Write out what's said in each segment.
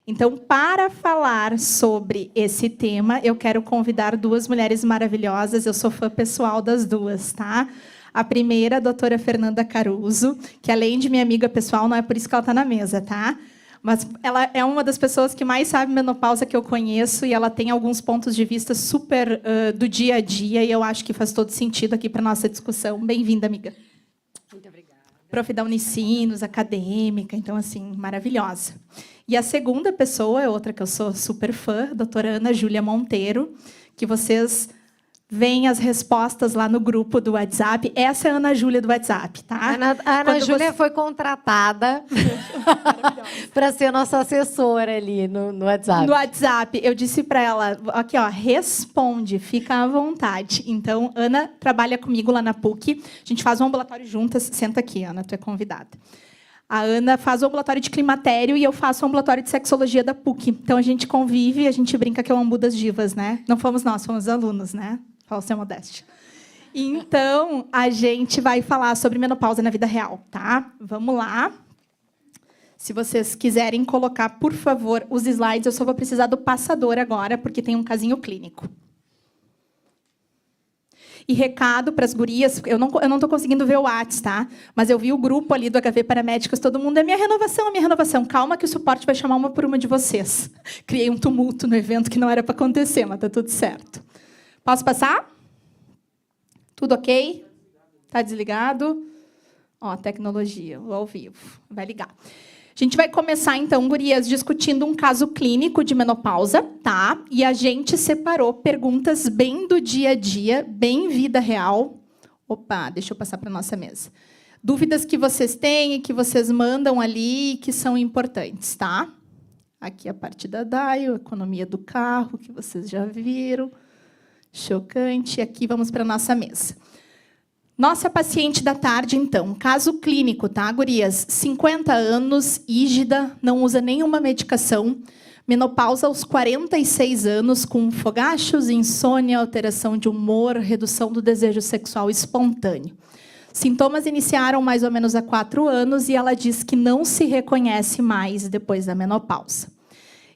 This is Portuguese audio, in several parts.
Então, para falar sobre esse tema, eu quero convidar duas mulheres maravilhosas. Eu sou fã pessoal das duas, tá? A primeira, a doutora Fernanda Caruso, que além de minha amiga pessoal, não é por isso que ela está na mesa, tá? Mas ela é uma das pessoas que mais sabe menopausa que eu conheço e ela tem alguns pontos de vista super do dia a dia e eu acho que faz todo sentido aqui para a nossa discussão. Bem-vinda, amiga. Muito obrigada. Prof. da Unicinos, acadêmica, então, assim, maravilhosa. E a segunda pessoa é outra que eu sou super fã, a doutora Ana Júlia Monteiro, que vocês veem as respostas lá no grupo do WhatsApp. Essa é a Ana Júlia do WhatsApp, tá? A Ana Júlia foi contratada para ser nossa assessora ali no WhatsApp. No WhatsApp, eu disse para ela, aqui, ó, responde, fica à vontade. Então, Ana trabalha comigo lá na PUC, a gente faz um ambulatório juntas. Senta aqui, Ana, tu é convidada. A Ana faz o ambulatório de climatério e eu faço o ambulatório de sexologia da PUC. Então, a gente convive, a gente brinca que é o Ambu das Divas, né? Não fomos nós, fomos os alunos, né? Falsa modéstia. Então, a gente vai falar sobre menopausa na vida real, tá? Vamos lá. Se vocês quiserem colocar, por favor, os slides, eu só vou precisar do passador agora, porque tem um casinho clínico. E recado para as gurias, eu não estou conseguindo ver o WhatsApp, tá? Mas eu vi o grupo ali do HV Paramédicas, todo mundo, é minha renovação. Calma que o suporte vai chamar uma por uma de vocês. Criei um tumulto no evento que não era para acontecer, mas está tudo certo. Posso passar? Tudo ok? Está desligado? Ó, tecnologia, o ao vivo. Vai ligar. A gente vai começar, então, gurias, discutindo um caso clínico de menopausa, tá? E a gente separou perguntas bem do dia a dia, bem vida real. Opa, deixa eu passar para a nossa mesa. Dúvidas que vocês têm e que vocês mandam ali e que são importantes, tá? Aqui a parte da DAIO, economia do carro, que vocês já viram. Chocante. Aqui vamos para a nossa mesa. Nossa paciente da tarde, então. Caso clínico, tá, gurias? 50 anos, ígida, não usa nenhuma medicação. Menopausa aos 46 anos, com fogachos, insônia, alteração de humor, redução do desejo sexual espontâneo. Sintomas iniciaram mais ou menos há 4 anos e ela diz que não se reconhece mais depois da menopausa.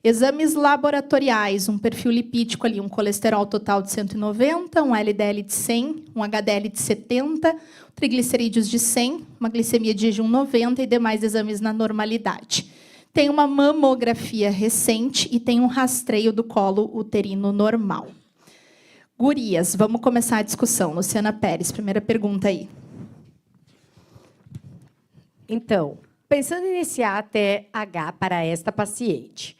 Exames laboratoriais, um perfil lipídico ali, um colesterol total de 190, um LDL de 100, um HDL de 70, triglicerídeos de 100, uma glicemia de jejum 90 e demais exames na normalidade. Tem uma mamografia recente e tem um rastreio do colo uterino normal. Gurias, vamos começar a discussão. Luciana Pérez, primeira pergunta aí. Então, pensando em iniciar a TH para esta paciente,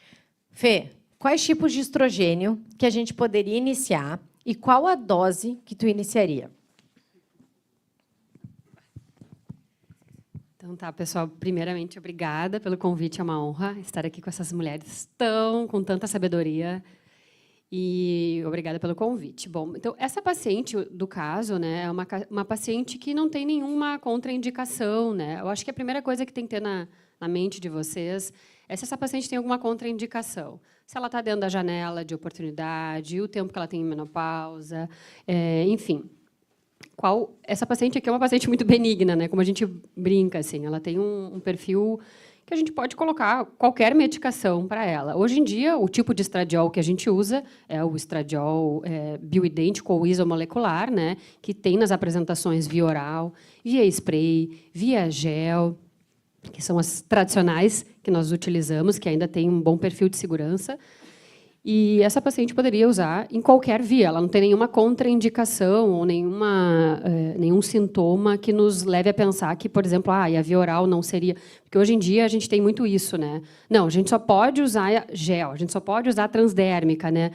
Fê, quais tipos de estrogênio que a gente poderia iniciar e qual a dose que tu iniciaria? Então tá, pessoal, primeiramente, obrigada pelo convite, é uma honra estar aqui com essas mulheres com tanta sabedoria e obrigada pelo convite. Bom, então, essa paciente do caso, né, é uma paciente que não tem nenhuma contraindicação, né? Eu acho que a primeira coisa que tem que ter na mente de vocês é se essa paciente tem alguma contraindicação. Se ela está dentro da janela de oportunidade, o tempo que ela tem em menopausa, enfim. Essa paciente aqui é uma paciente muito benigna, né? Como a gente brinca, assim, ela tem um perfil que a gente pode colocar qualquer medicação para ela. Hoje em dia, o tipo de estradiol que a gente usa é o estradiol bioidêntico ou isomolecular, né? Que tem nas apresentações via oral, via spray, via gel, que são as tradicionais que nós utilizamos, que ainda tem um bom perfil de segurança. E essa paciente poderia usar em qualquer via. Ela não tem nenhuma contraindicação ou nenhum sintoma que nos leve a pensar que, por exemplo, a via oral não seria... Porque hoje em dia a gente tem muito isso, né? Não, a gente só pode usar gel, a gente só pode usar transdérmica, né?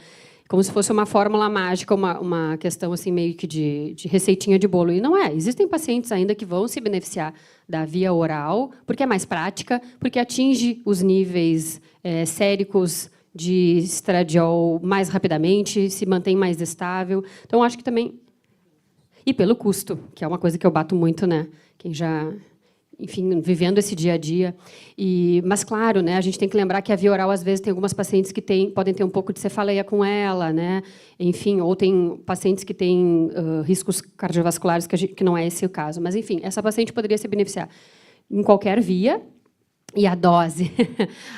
Como se fosse uma fórmula mágica, uma questão assim, meio que de receitinha de bolo. E não é. Existem pacientes ainda que vão se beneficiar da via oral, porque é mais prática, porque atinge os níveis séricos de estradiol mais rapidamente, se mantém mais estável. Então, acho que também... E pelo custo, que é uma coisa que eu bato muito, né? Quem já... Enfim, vivendo esse dia a dia. Mas, claro, né, a gente tem que lembrar que a via oral, às vezes, tem algumas pacientes que podem ter um pouco de cefaleia com ela, né? Enfim, ou tem pacientes que têm riscos cardiovasculares, que não é esse o caso. Mas, enfim, essa paciente poderia se beneficiar em qualquer via. E a dose?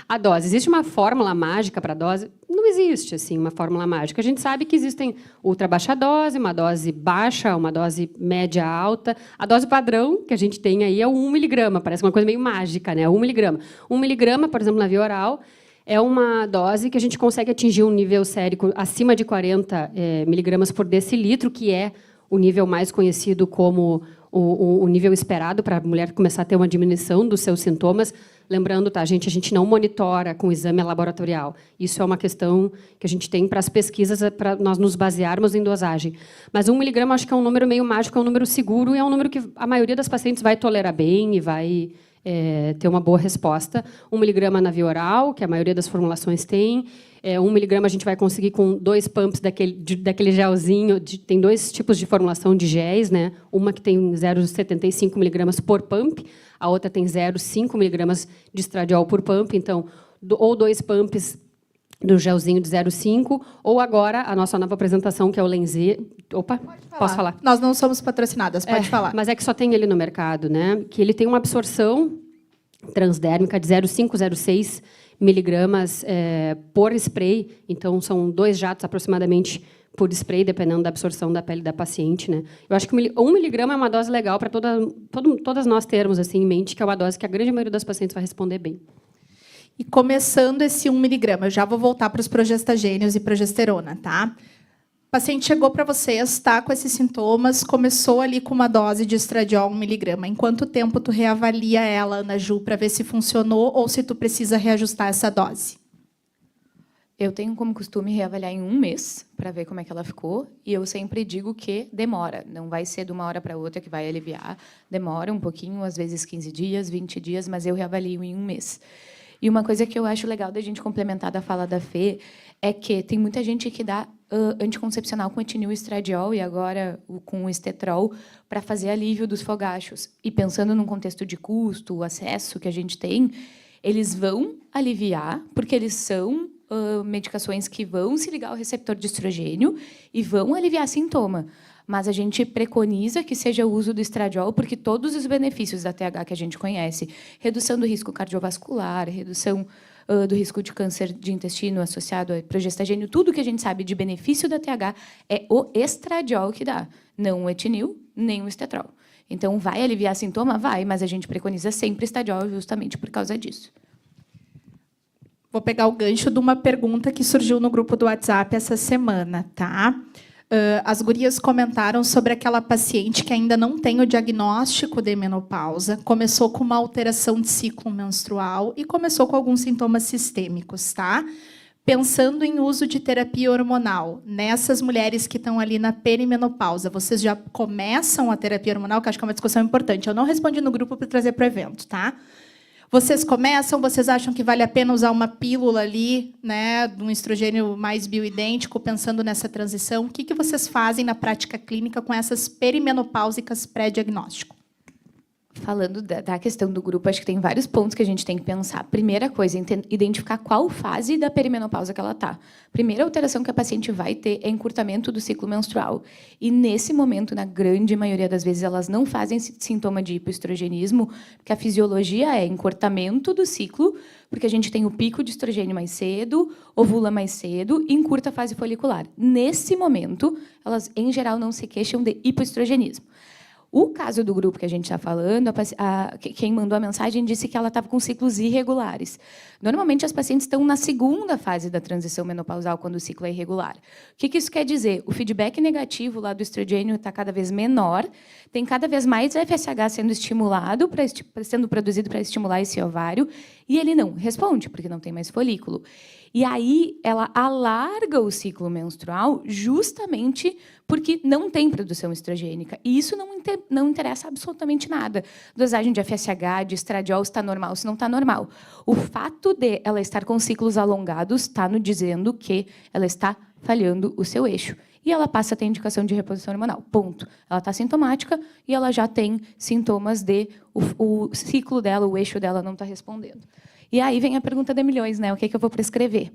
A dose. Existe uma fórmula mágica para a dose? Não existe assim uma fórmula mágica. A gente sabe que existem ultra baixa dose, uma dose baixa, uma dose média alta. A dose padrão que a gente tem aí é o 1 miligrama. Parece uma coisa meio mágica, né? 1 miligrama. 1 miligrama, por exemplo, na via oral, é uma dose que a gente consegue atingir um nível sérico acima de 40 miligramas por decilitro, que é o nível mais conhecido como o nível esperado para a mulher começar a ter uma diminuição dos seus sintomas. Lembrando, tá, gente, a gente não monitora com exame laboratorial. Isso é uma questão que a gente tem para as pesquisas, para nós nos basearmos em dosagem. Mas 1 miligrama acho que é um número meio mágico, é um número seguro e é um número que a maioria das pacientes vai tolerar bem e vai ter uma boa resposta. 1 miligrama na via oral, que a maioria das formulações tem. 1 miligrama a gente vai conseguir com 2 pumps daquele gelzinho. Tem 2 tipos de formulação de géis, né? Uma que tem 0,75 miligramas por pump, a outra tem 0,5 miligramas de estradiol por pump. Então, ou 2 pumps do gelzinho de 0,5, ou agora a nossa nova apresentação, que é o Lenzer. Opa, posso falar? Nós não somos patrocinadas, pode falar. Mas é que só tem ele no mercado, né? Que ele tem uma absorção transdérmica de 0,5, 0,6 miligramas por spray. Então, são 2 jatos aproximadamente por spray, dependendo da absorção da pele da paciente, né? Eu acho que 1 miligrama é uma dose legal para todas nós termos assim, em mente, que é uma dose que a grande maioria das pacientes vai responder bem. E começando esse 1 miligrama, eu já vou voltar para os progestagênios e progesterona, tá? O paciente chegou para vocês, está com esses sintomas, começou ali com uma dose de estradiol 1 miligrama. Em quanto tempo tu reavalia ela, Ana Ju, para ver se funcionou ou se tu precisa reajustar essa dose? Eu tenho como costume reavaliar em 1 mês, para ver como é que ela ficou, e eu sempre digo que demora, não vai ser de uma hora para outra que vai aliviar, demora um pouquinho, às vezes 15 dias, 20 dias, mas eu reavalio em 1 mês. E uma coisa que eu acho legal da gente complementar da fala da Fê é que tem muita gente que dá anticoncepcional com etinil e estradiol e agora com o estetrol para fazer alívio dos fogachos. E pensando num contexto de custo, acesso que a gente tem, eles vão aliviar, porque eles são medicações que vão se ligar ao receptor de estrogênio e vão aliviar sintoma. Mas a gente preconiza que seja o uso do estradiol, porque todos os benefícios da TH que a gente conhece, redução do risco cardiovascular, redução do risco de câncer de intestino associado a progestagênio, tudo que a gente sabe de benefício da TH é o estradiol que dá, não o etinil, nem o estetrol. Então, vai aliviar sintoma? Vai, mas a gente preconiza sempre estradiol justamente por causa disso. Vou pegar o gancho de uma pergunta que surgiu no grupo do WhatsApp essa semana, tá? As gurias comentaram sobre aquela paciente que ainda não tem o diagnóstico de menopausa, começou com uma alteração de ciclo menstrual e começou com alguns sintomas sistêmicos, tá? Pensando em uso de terapia hormonal, nessas mulheres que estão ali na perimenopausa, vocês já começam a terapia hormonal, que acho que é uma discussão importante. Eu não respondi no grupo para trazer para o evento, tá? Vocês começam, vocês acham que vale a pena usar uma pílula ali, né, de um estrogênio mais bioidêntico, pensando nessa transição? O que vocês fazem na prática clínica com essas perimenopáusicas pré-diagnóstico? Falando da questão do grupo, acho que tem vários pontos que a gente tem que pensar. Primeira coisa, identificar qual fase da perimenopausa que ela está. Primeira alteração que a paciente vai ter é encurtamento do ciclo menstrual. E, nesse momento, na grande maioria das vezes, elas não fazem sintoma de hipoestrogenismo, porque a fisiologia é encurtamento do ciclo, porque a gente tem o pico de estrogênio mais cedo, ovula mais cedo e encurta a fase folicular. Nesse momento, elas, em geral, não se queixam de hipoestrogenismo. O caso do grupo que a gente está falando, quem mandou a mensagem disse que ela estava com ciclos irregulares. Normalmente, as pacientes estão na segunda fase da transição menopausal, quando o ciclo é irregular. O que isso quer dizer? O feedback negativo lá do estrogênio está cada vez menor, tem cada vez mais FSH sendo estimulado, sendo produzido para estimular esse ovário, e ele não responde, porque não tem mais folículo. E aí, ela alarga o ciclo menstrual justamente porque não tem produção estrogênica. E isso não interessa absolutamente nada. Dosagem de FSH, de estradiol, se está normal, se não está normal. O fato de ela estar com ciclos alongados está nos dizendo que ela está falhando o seu eixo. E ela passa a ter indicação de reposição hormonal. Ponto. Ela está sintomática e ela já tem sintomas de o ciclo dela, o eixo dela não está respondendo. E aí vem a pergunta de milhões, né? O que é que eu vou prescrever?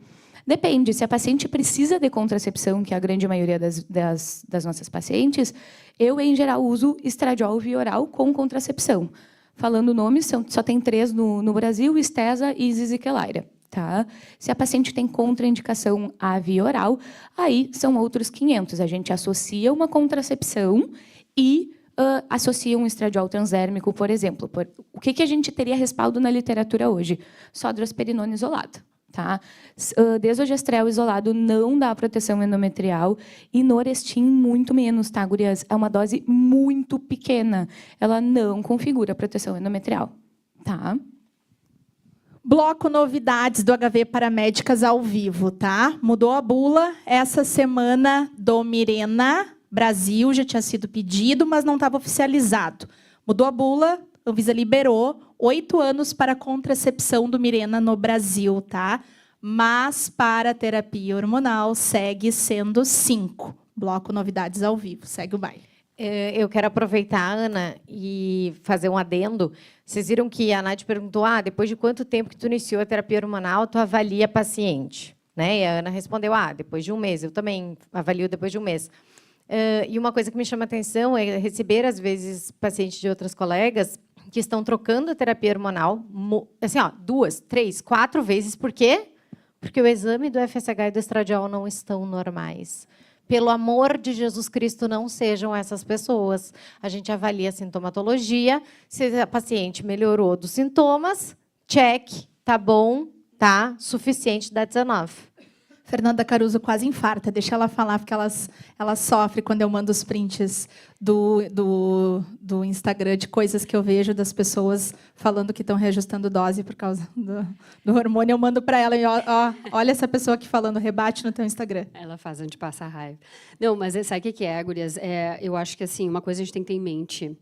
Depende. Se a paciente precisa de contracepção, que é a grande maioria das nossas pacientes, eu, em geral, uso estradiol via oral com contracepção. falando nomes, só tem 3 no Brasil, Estesa e Zizikelaira. Tá? Se a paciente tem contraindicação à via oral, aí são outros 500. A gente associa uma contracepção e associa um estradiol transdérmico, por exemplo. O que a gente teria respaldo na literatura hoje? Sodrosperinona isolada. Tá? Desogestrel isolado não dá proteção endometrial e Norestin muito menos, tá, gurias? É uma dose muito pequena. Ela não configura proteção endometrial. Tá? Bloco novidades do HV Paramédicas ao vivo, tá? Mudou a bula essa semana do Mirena Brasil, já tinha sido pedido, mas não estava oficializado. Mudou a bula, a Anvisa liberou 8 anos para contracepção do Mirena no Brasil, tá? Mas para terapia hormonal segue sendo 5. Bloco novidades ao vivo, segue o baile. Eu quero aproveitar, Ana, e fazer um adendo. Vocês viram que a Nath perguntou, depois de quanto tempo que tu iniciou a terapia hormonal, tu avalia a paciente? Né? E a Ana respondeu, depois de um mês. Eu também avalio depois de um mês. E uma coisa que me chama a atenção é receber, às vezes, pacientes de outras colegas que estão trocando a terapia hormonal, assim, 2, 3, 4 vezes. Por quê? Porque o exame do FSH e do estradiol não estão normais. Pelo amor de Jesus Cristo, não sejam essas pessoas. A gente avalia a sintomatologia. Se a paciente melhorou dos sintomas, check, tá bom, tá suficiente, dá 19. Fernanda Caruso quase infarta. Deixa ela falar, porque ela sofre quando eu mando os prints do Instagram de coisas que eu vejo das pessoas falando que estão reajustando dose por causa do hormônio. Eu mando para ela e olha essa pessoa aqui falando, rebate no teu Instagram. Ela faz a gente passar raiva. Não, mas sabe o que é, gurias? Eu acho que assim, uma coisa a gente tem que ter em mente.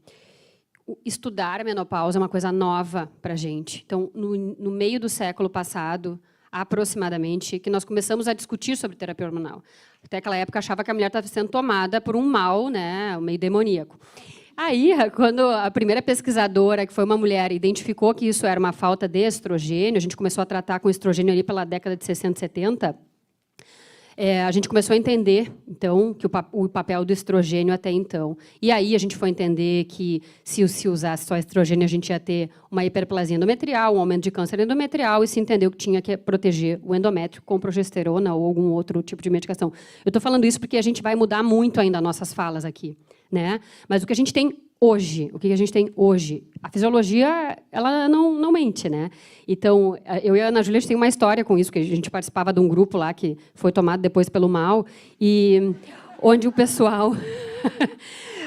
Estudar a menopausa é uma coisa nova para a gente. Então, no meio do século passado, aproximadamente, que nós começamos a discutir sobre terapia hormonal. Até aquela época, achava que a mulher estava sendo tomada por um mal, né, meio demoníaco. Aí, quando a primeira pesquisadora, que foi uma mulher, identificou que isso era uma falta de estrogênio, a gente começou a tratar com estrogênio ali pela década de 60, 70, a gente começou a entender, então, que o papel do estrogênio até então. E aí a gente foi entender que, se usasse só estrogênio, a gente ia ter uma hiperplasia endometrial, um aumento de câncer endometrial, e se entendeu que tinha que proteger o endométrio com progesterona ou algum outro tipo de medicação. Eu estou falando isso porque a gente vai mudar muito ainda nossas falas aqui, né? Mas o que a gente tem hoje, a fisiologia, ela não mente, né? Então, eu e a Ana Júlia, a gente tem uma história com isso, que a gente participava de um grupo lá que foi tomado depois pelo mal, e onde o pessoal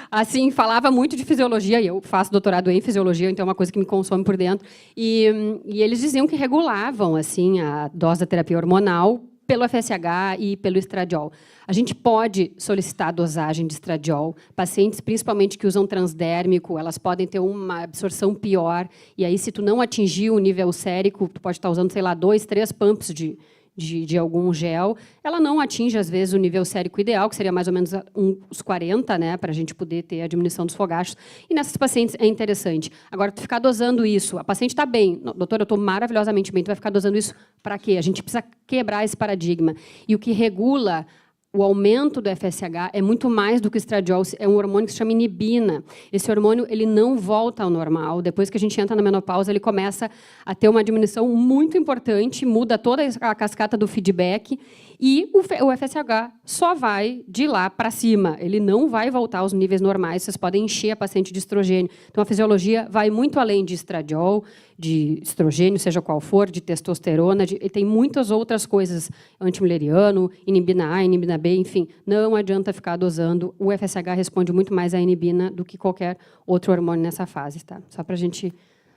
assim, falava muito de fisiologia, e eu faço doutorado em fisiologia, então é uma coisa que me consome por dentro, e eles diziam que regulavam assim a dose da terapia hormonal pelo FSH e pelo estradiol. A gente pode solicitar a dosagem de estradiol. Pacientes, principalmente que usam transdérmico, elas podem ter uma absorção pior. E aí, se tu não atingir o nível sérico, tu pode estar usando, sei lá, 2, 3 pumps de algum gel. Ela não atinge, às vezes, o nível sérico ideal, que seria mais ou menos uns 40, né, para a gente poder ter a diminuição dos fogachos. E nessas pacientes é interessante. Agora, tu ficar dosando isso, a paciente está bem, doutora, eu estou maravilhosamente bem, tu vai ficar dosando isso para quê? A gente precisa quebrar esse paradigma. E o que regula o aumento do FSH é muito mais do que o estradiol, é um hormônio que se chama inibina. Esse hormônio ele não volta ao normal. Depois que a gente entra na menopausa, ele começa a ter uma diminuição muito importante, muda toda a cascata do feedback, e o FSH só vai de lá para cima. Ele não vai voltar aos níveis normais, vocês podem encher a paciente de estrogênio. Então, a fisiologia vai muito além de estradiol, de estrogênio, seja qual for, de testosterona, e tem muitas outras coisas, antimuleriano, inibina A, inibina B, enfim, não adianta ficar dosando. O FSH responde muito mais à inibina do que qualquer outro hormônio nessa fase, tá? Só para a gente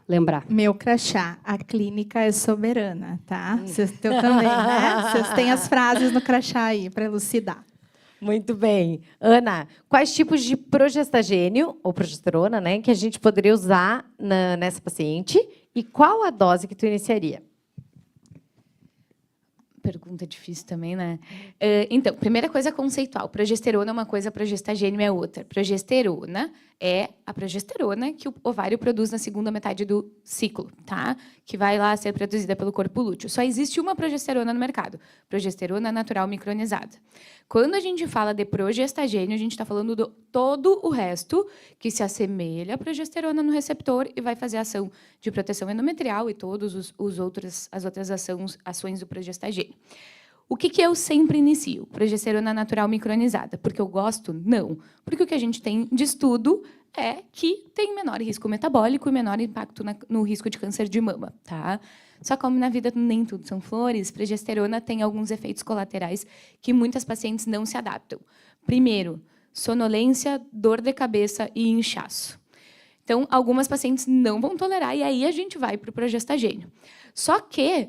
lembrar. Meu crachá, a clínica é soberana, tá? Vocês também, né? Vocês têm as frases no crachá aí para elucidar. Muito bem. Ana, quais tipos de progestagênio, ou progesterona, né, que a gente poderia usar nessa paciente e qual a dose que tu iniciaria? Pergunta difícil também, né? Então, primeira coisa conceitual. Progesterona é uma coisa, progestagênio é outra. Progesterona É a progesterona que o ovário produz na segunda metade do ciclo, tá? Que vai lá ser produzida pelo corpo lúteo. Só existe uma progesterona no mercado, progesterona natural micronizada. Quando a gente fala de progestagênio, a gente está falando do todo o resto que se assemelha à progesterona no receptor e vai fazer ação de proteção endometrial e todas as outras ações do progestagênio. O que eu sempre inicio? Progesterona natural micronizada. Porque eu gosto? Não. Porque o que a gente tem de estudo é que tem menor risco metabólico e menor impacto no risco de câncer de mama. Tá? Só como na vida nem tudo são flores, progesterona tem alguns efeitos colaterais que muitas pacientes não se adaptam. Primeiro, sonolência, dor de cabeça e inchaço. Então, algumas pacientes não vão tolerar e aí a gente vai para o progestagênio. Só que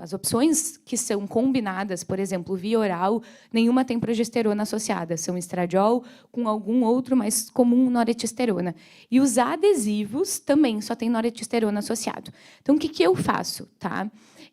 as opções que são combinadas, por exemplo, via oral, nenhuma tem progesterona associada, são estradiol com algum outro mais comum, noretesterona. E os adesivos também só tem noretesterona associado. Então, o que eu faço? Tá?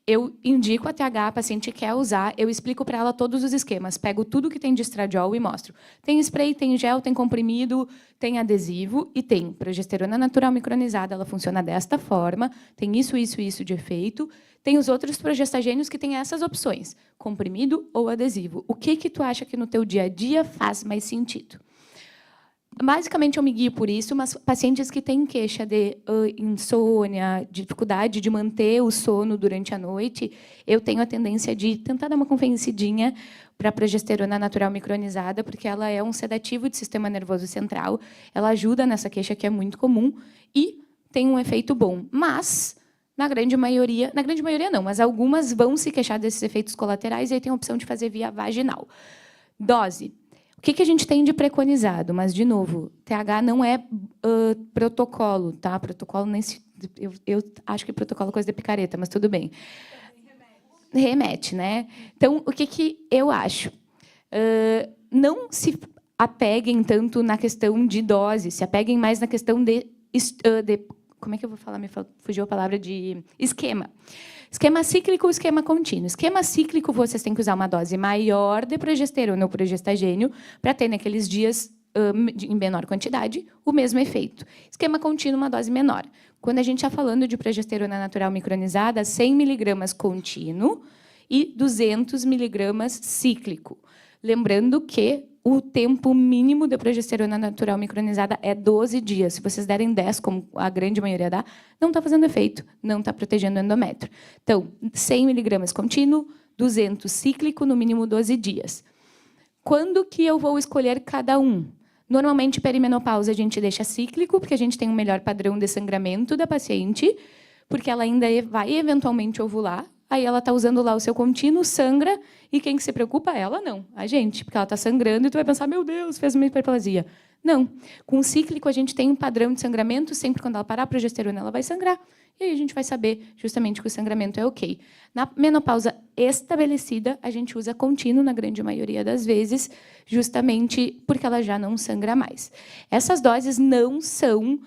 Eu indico a TH, a paciente quer usar, eu explico para ela todos os esquemas, pego tudo que tem de estradiol e mostro. Tem spray, tem gel, tem comprimido, tem adesivo e tem progesterona natural micronizada, ela funciona desta forma, tem isso, isso e isso de efeito. Tem os outros progestagênios que têm essas opções, comprimido ou adesivo. O que tu acha que no teu dia a dia faz mais sentido? Basicamente, eu me guio por isso, mas pacientes que têm queixa de insônia, dificuldade de manter o sono durante a noite, eu tenho a tendência de tentar dar uma convencidinha para a progesterona natural micronizada, porque ela é um sedativo do sistema nervoso central, ela ajuda nessa queixa que é muito comum e tem um efeito bom. Mas, na grande maioria não, mas algumas vão se queixar desses efeitos colaterais e aí tem a opção de fazer via vaginal. Dose. O que a gente tem de preconizado? Mas, de novo, TH não é protocolo, tá? Protocolo nem se, eu acho que protocolo é coisa de picareta, mas tudo bem. Remete, né? Então, o que eu acho? Não se apeguem tanto na questão de dose, se apeguem mais na questão de como é que eu vou falar? Me fugiu a palavra de esquema. Esquema cíclico ou esquema contínuo. Esquema cíclico, vocês têm que usar uma dose maior de progesterona ou progestagênio para ter, naqueles dias, em menor quantidade, o mesmo efeito. Esquema contínuo, uma dose menor. Quando a gente está falando de progesterona natural micronizada, 100 mg contínuo e 200 mg cíclico. Lembrando que o tempo mínimo de progesterona natural micronizada é 12 dias. Se vocês derem 10, como a grande maioria dá, não está fazendo efeito, não está protegendo o endométrio. Então, 100 mg contínuo, 200 cíclico, no mínimo 12 dias. Quando que eu vou escolher cada um? Normalmente, perimenopausa a gente deixa cíclico, porque a gente tem um melhor padrão de sangramento da paciente, porque ela ainda vai eventualmente ovular. Aí ela está usando lá o seu contínuo, sangra, e quem que se preocupa? Ela não, a gente, porque ela está sangrando e tu vai pensar, meu Deus, fez uma hiperplasia. Não. Com o cíclico, a gente tem um padrão de sangramento, sempre quando ela parar a progesterona, ela vai sangrar. E aí a gente vai saber justamente que o sangramento é ok. Na menopausa estabelecida, a gente usa contínuo, na grande maioria das vezes, justamente porque ela já não sangra mais. Essas doses não são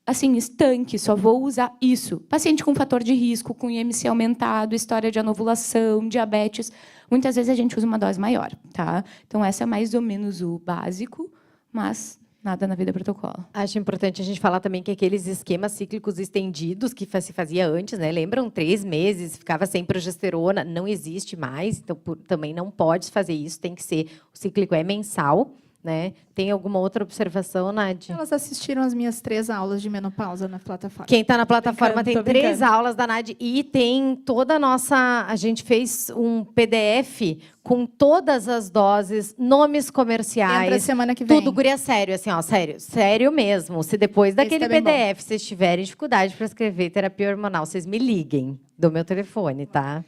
assim, estanque, só vou usar isso. Paciente com fator de risco, com IMC aumentado, história de anovulação, diabetes, muitas vezes a gente usa uma dose maior, tá? Então, essa é mais ou menos o básico, mas nada na vida protocolo. Acho importante a gente falar também que aqueles esquemas cíclicos estendidos que se fazia antes, né? Lembram? 3 meses, ficava sem progesterona, não existe mais, então também não pode fazer isso, tem que ser, o cíclico é mensal. Né? Tem alguma outra observação, Nadi? Elas assistiram as minhas 3 aulas de menopausa na plataforma. Quem está na plataforma Tô tem 3 aulas da Nadi e tem toda a nossa... A gente fez um PDF com todas as doses, nomes comerciais. Entra semana que vem. Tudo, guria, sério, assim, ó, sério mesmo. Se depois daquele PDF vocês tiverem dificuldade para escrever terapia hormonal, vocês me liguem do meu telefone, tá?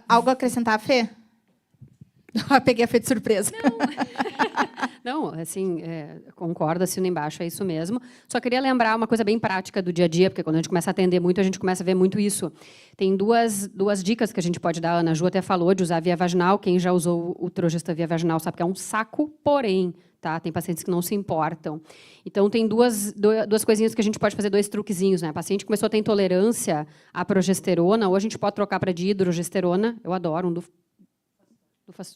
Algo a acrescentar, Fê? Peguei a Fê de surpresa. Não, assim, concordo, assino embaixo, é isso mesmo. Só queria lembrar uma coisa bem prática do dia a dia, porque quando a gente começa a atender muito, a gente começa a ver muito isso. Tem duas dicas que a gente pode dar. A Ana Ju até falou de usar via vaginal. Quem já usou o Trogesta via vaginal sabe que é um saco, porém, tá? Tem pacientes que não se importam. Então, tem duas coisinhas que a gente pode fazer, 2 truquezinhos, né? A paciente começou a ter intolerância à progesterona, ou a gente pode trocar para dihidrogesterona. Eu adoro,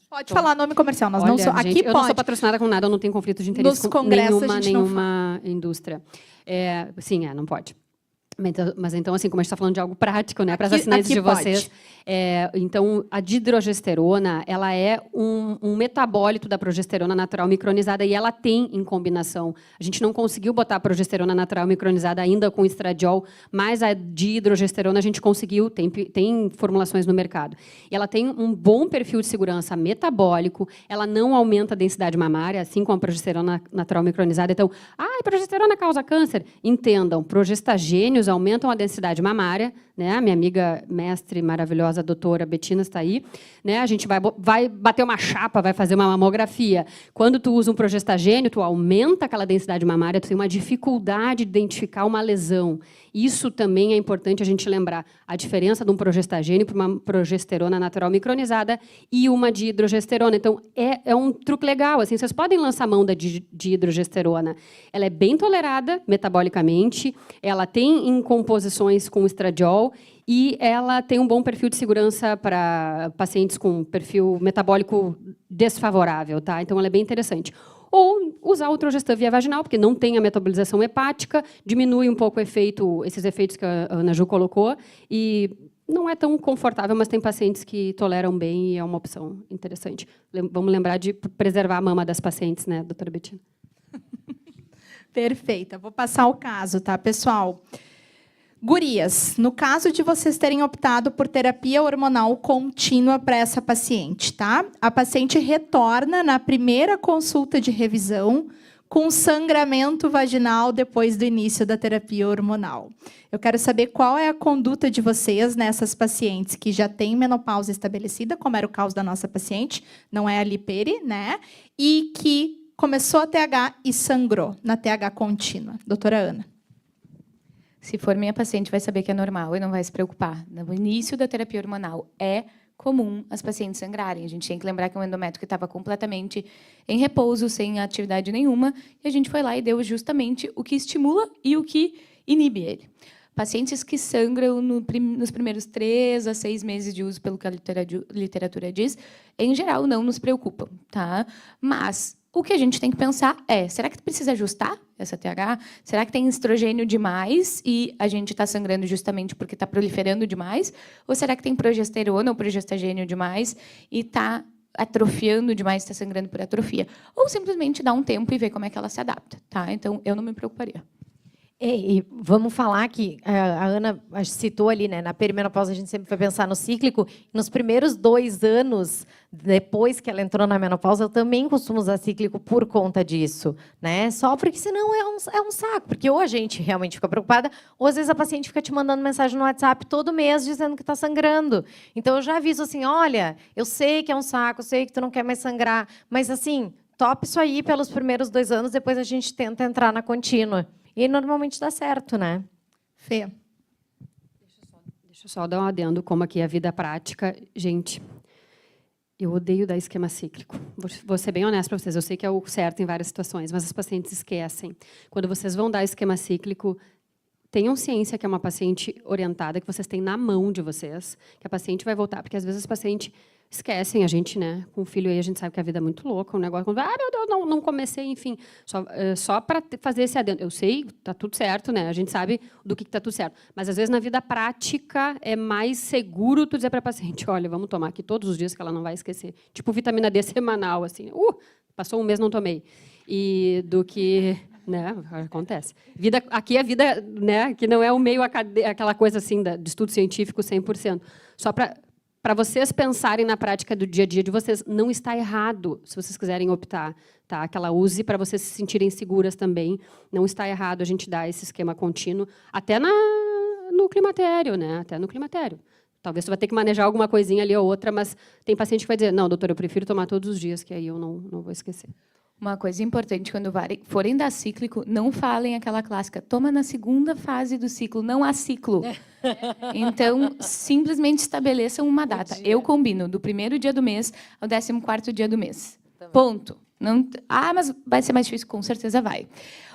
Pode falar nome comercial, nós Olha, não somos. gente, Aqui eu não pode. sou patrocinada com nada, eu não tenho conflito de interesse Nos com congressos a gente não nenhuma indústria. Sim, não pode. Mas então, assim, como a gente está falando de algo prático, né, para as assinantes de vocês, então, a dihidrogesterona, ela é um metabólito da progesterona natural micronizada e ela tem em combinação. A gente não conseguiu botar a progesterona natural micronizada ainda com estradiol, mas a dihidrogesterona a gente conseguiu, tem formulações no mercado. E ela tem um bom perfil de segurança metabólico, ela não aumenta a densidade mamária, assim como a progesterona natural micronizada. Então, a progesterona causa câncer? Entendam, progestagênios aumentam a densidade mamária, né? A minha amiga mestre maravilhosa, a doutora Betina, está aí, né? A gente vai bater uma chapa, vai fazer uma mamografia. Quando tu usa um progestagênio, tu aumenta aquela densidade mamária, tu tem uma dificuldade de identificar uma lesão. Isso também é importante a gente lembrar. A diferença de um progestagênio para uma progesterona natural micronizada e uma dihidrogesterona. Então, é um truque legal. Assim, vocês podem lançar mão da dihidrogesterona. Ela é bem tolerada metabolicamente, ela tem em composições com estradiol e ela tem um bom perfil de segurança para pacientes com perfil metabólico desfavorável. Tá? Então, ela é bem interessante. Ou usar o Trogestan via vaginal, porque não tem a metabolização hepática, diminui um pouco esses efeitos que a Ana Ju colocou, e não é tão confortável, mas tem pacientes que toleram bem e é uma opção interessante. Vamos lembrar de preservar a mama das pacientes, né, doutora Betina? Perfeita. Vou passar o caso, tá, pessoal? Gurias, no caso de vocês terem optado por terapia hormonal contínua para essa paciente, tá? A paciente retorna na primeira consulta de revisão com sangramento vaginal depois do início da terapia hormonal. Eu quero saber qual é a conduta de vocês nessas pacientes que já têm menopausa estabelecida, como era o caso da nossa paciente, não é a Liperi, né? E que começou a TH e sangrou na TH contínua. Doutora Ana. Se for minha paciente, vai saber que é normal e não vai se preocupar. No início da terapia hormonal, é comum as pacientes sangrarem. A gente tem que lembrar que é um endométrio que estava completamente em repouso, sem atividade nenhuma, e a gente foi lá e deu justamente o que estimula e o que inibe ele. Pacientes que sangram nos primeiros 3 a 6 meses de uso, pelo que a literatura diz, em geral, não nos preocupam, tá? Mas o que a gente tem que pensar é, será que precisa ajustar essa TH? Será que tem estrogênio demais e a gente está sangrando justamente porque está proliferando demais? Ou será que tem progesterona ou progestagênio demais e está atrofiando demais, está sangrando por atrofia? Ou simplesmente dar um tempo e ver como é que ela se adapta, tá? Então, eu não me preocuparia. E vamos falar que a Ana citou ali, né? Na perimenopausa a gente sempre vai pensar no cíclico. Nos primeiros 2 anos, depois que ela entrou na menopausa, eu também costumo usar cíclico por conta disso, né? Só porque senão é um saco. Porque ou a gente realmente fica preocupada, ou às vezes a paciente fica te mandando mensagem no WhatsApp todo mês dizendo que está sangrando. Então eu já aviso assim, olha, eu sei que é um saco, eu sei que tu não quer mais sangrar, mas assim, topa isso aí pelos primeiros 2 anos, depois a gente tenta entrar na contínua. E normalmente dá certo, né? Fê. Deixa eu só dar um adendo, como aqui é a vida prática. Gente, eu odeio dar esquema cíclico. Vou ser bem honesta para vocês. Eu sei que é o certo em várias situações, mas as pacientes esquecem. Quando vocês vão dar esquema cíclico, tenham ciência que é uma paciente orientada, que vocês têm na mão de vocês, que a paciente vai voltar. Porque, às vezes, as pacientes esquecem a gente, né? Com o filho aí, a gente sabe que a vida é muito louca, um negócio... meu Deus, não comecei, enfim. Só para fazer esse adendo. Eu sei, está tudo certo, né? A gente sabe do que está tudo certo. Mas, às vezes, na vida prática, é mais seguro tu dizer para a paciente, olha, vamos tomar aqui todos os dias que ela não vai esquecer. Tipo vitamina D semanal, assim. Passou um mês, não tomei. E do que... né? Acontece. Aqui é vida, né? Que não é o meio aquela coisa assim de estudo científico 100%. Só para vocês pensarem na prática do dia a dia de vocês, não está errado, se vocês quiserem optar, tá? Que ela use para vocês se sentirem seguras também. Não está errado a gente dar esse esquema contínuo, até no climatério, né? Até no climatério. Talvez você vai ter que manejar alguma coisinha ali ou outra, mas tem paciente que vai dizer, não, doutora, eu prefiro tomar todos os dias, que aí eu não vou esquecer. Uma coisa importante, quando forem dar cíclico, não falem aquela clássica, toma na segunda fase do ciclo, não há ciclo. Então, simplesmente estabeleçam uma data. Eu combino do 1º dia do mês ao 14º dia do mês. Ponto. Não, mas vai ser mais difícil? Com certeza vai.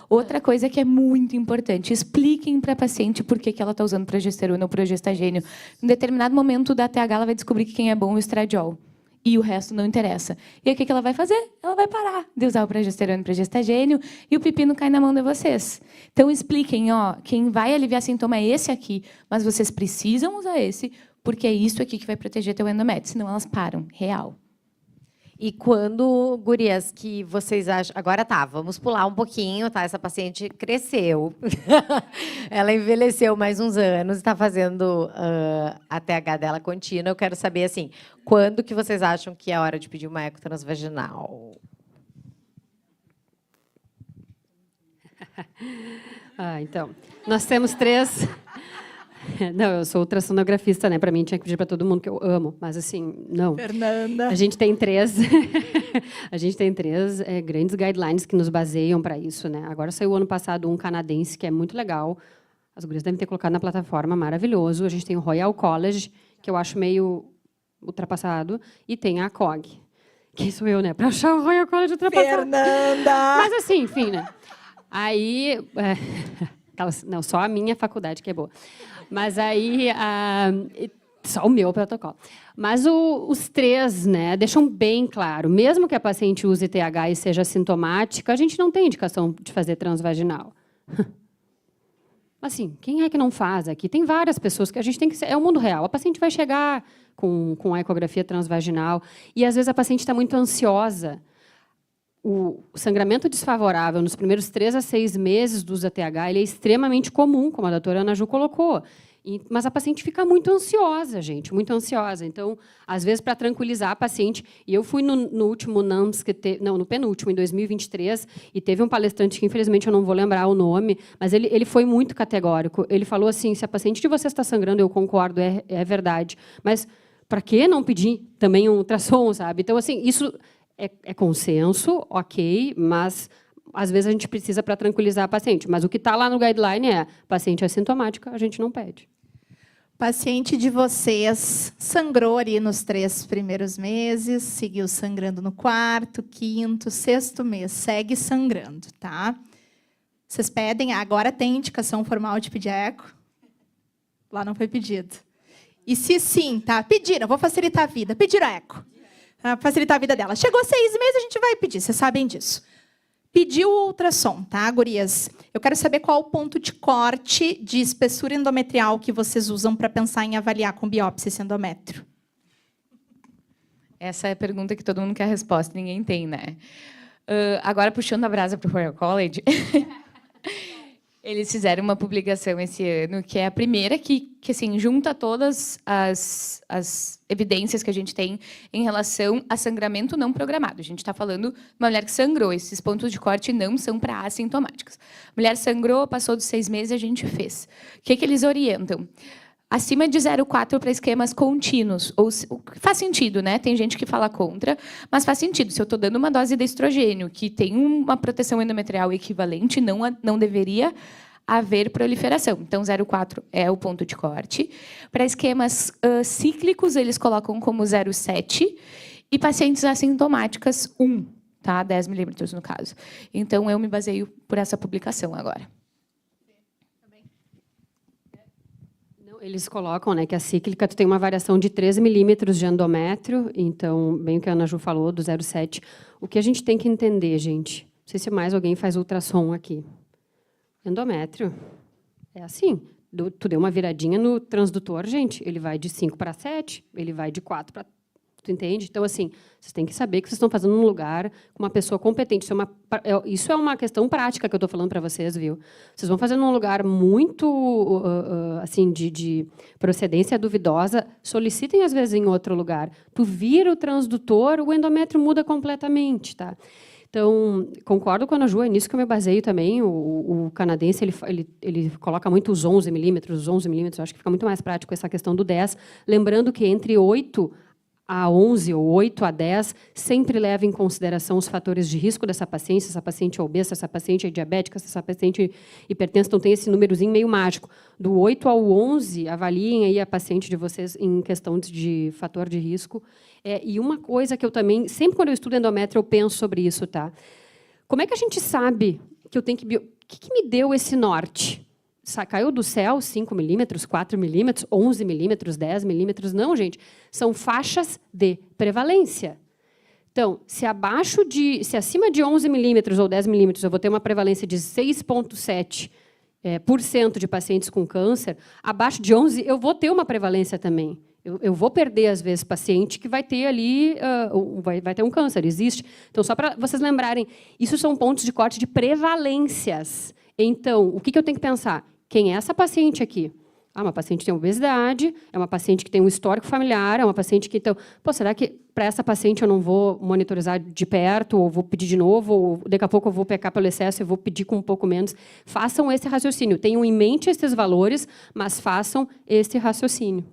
Outra coisa que é muito importante, expliquem para a paciente por que ela está usando progesterona ou progestagênio. Em determinado momento da TH, ela vai descobrir que quem é bom é o estradiol. e o resto não interessa. E aí, o que ela vai fazer? Ela vai parar de usar o progesterona e progestagênio e o pepino cai na mão de vocês. Então, expliquem, ó, quem vai aliviar sintoma é esse aqui, mas vocês precisam usar esse, porque é isso aqui que vai proteger teu endométrio, senão elas param, real. E quando, gurias, que vocês acham... Agora tá, vamos pular um pouquinho, tá? Essa paciente cresceu. Ela envelheceu mais uns anos, está fazendo a TH dela contínua. Eu quero saber, assim, quando que vocês acham que é a hora de pedir uma eco transvaginal? Então, nós temos 3... Não, eu sou ultrassonografista, né? Para mim tinha que pedir para todo mundo, que eu amo, mas assim, não. Fernanda. A gente tem 3, a gente tem 3 grandes guidelines que nos baseiam para isso, né? Agora saiu ano passado um canadense que é muito legal. As gurias devem ter colocado na plataforma, maravilhoso. A gente tem o Royal College, que eu acho meio ultrapassado, e tem a COG. Quem sou eu, né? Para achar o Royal College ultrapassado. Fernanda! Mas assim, enfim, né? Aí, não, só a minha faculdade que é boa. Mas aí, só o meu protocolo. Mas os 3, né, deixam bem claro, mesmo que a paciente use TH e seja sintomática, a gente não tem indicação de fazer transvaginal. Assim, quem é que não faz aqui? Tem várias pessoas que a gente tem que... É o mundo real. A paciente vai chegar com a ecografia transvaginal e, às vezes, a paciente está muito ansiosa. O sangramento desfavorável nos primeiros 3 a 6 meses do uso da TH ele é extremamente comum, como a doutora Ana Ju colocou. Mas a paciente fica muito ansiosa, gente, muito ansiosa. Então, às vezes, para tranquilizar a paciente... E eu fui no último NAMS, no penúltimo, em 2023, e teve um palestrante que, infelizmente, eu não vou lembrar o nome, mas ele foi muito categórico. Ele falou assim, se a paciente de vocês está sangrando, eu concordo, é verdade. Mas para que não pedir também um ultrassom, sabe? Então, assim, isso... É consenso, ok, mas às vezes a gente precisa para tranquilizar a paciente. Mas o que está lá no guideline é paciente assintomática, a gente não pede. Paciente de vocês sangrou ali nos 3 primeiros meses, seguiu sangrando no 4º, 5º, 6º mês, segue sangrando, tá? Vocês pedem, agora tem indicação formal de pedir eco? Lá não foi pedido. E se sim, tá? Pediram, vou facilitar a vida, pediram eco. Facilitar a vida dela. Chegou 6 meses, a gente vai pedir, vocês sabem disso. Pediu o ultrassom, tá, gurias? Eu quero saber qual o ponto de corte de espessura endometrial que vocês usam para pensar em avaliar com biópsia esse endométrio. Essa é a pergunta que todo mundo quer a resposta, ninguém tem, né? Agora, puxando a brasa para o Royal College, eles fizeram uma publicação esse ano, que é a primeira que assim, junta todas as evidências que a gente tem em relação a sangramento não programado. A gente está falando de uma mulher que sangrou. Esses pontos de corte não são para assintomáticos. A mulher sangrou, passou dos 6 meses, a gente fez. O que eles orientam? Acima de 0,4 para esquemas contínuos. Faz sentido, né? Tem gente que fala contra, mas faz sentido. Se eu estou dando uma dose de estrogênio que tem uma proteção endometrial equivalente, não deveria haver proliferação. Então, 0,4 é o ponto de corte. Para esquemas cíclicos, eles colocam como 0,7. E pacientes assintomáticas, 1, tá? 10 milímetros, no caso. Então, eu me baseio por essa publicação agora. Eles colocam, né, que a cíclica tu tem uma variação de 13 milímetros de endométrio, então, bem o que a Ana Ju falou, do 0,7. O que a gente tem que entender, gente, não sei se mais alguém faz ultrassom aqui. Endométrio é assim, tu deu uma viradinha no transdutor, gente, ele vai de 5 para 7, ele vai de 4 para... Tu entende? Então, assim, vocês têm que saber que vocês estão fazendo num lugar com uma pessoa competente. Isso é uma questão prática que eu estou falando para vocês, viu? Vocês vão fazer num lugar muito, assim, de procedência duvidosa, solicitem, às vezes, em outro lugar. Tu vira o transdutor, o endométrio muda completamente, tá? Então, concordo com a Ana Ju, é nisso que eu me baseio também. O canadense, ele coloca muito os 11 milímetros, acho que fica muito mais prático essa questão do 10. Lembrando que entre 8 a 11 ou 8 a 10, sempre leva em consideração os fatores de risco dessa paciente, se essa paciente é obesa, se essa paciente é diabética, se essa paciente é hipertensa, então tem esse númerozinho meio mágico. Do 8 ao 11, avaliem aí a paciente de vocês em questão de fator de risco. E uma coisa que eu também, sempre quando eu estudo endométrio, eu penso sobre isso, tá? Como é que a gente sabe que eu tenho que... O que me deu esse norte? caiu do céu 5 milímetros, 4 milímetros, 11 milímetros, 10 milímetros. Não, gente. São faixas de prevalência. Então, se acima de 11 milímetros ou 10 milímetros eu vou ter uma prevalência de 6,7% de pacientes com câncer, abaixo de 11 eu vou ter uma prevalência também. Eu vou perder, às vezes, paciente que vai ter ali, vai ter um câncer, existe. Então, só para vocês lembrarem, isso são pontos de corte de prevalências. Então, o que eu tenho que pensar? Quem é essa paciente aqui? Uma paciente que tem obesidade, é uma paciente que tem um histórico familiar, é uma paciente que... Então, será que para essa paciente eu não vou monitorizar de perto, ou vou pedir de novo, ou daqui a pouco eu vou pecar pelo excesso e vou pedir com um pouco menos? Façam esse raciocínio. Tenham em mente esses valores, mas façam esse raciocínio.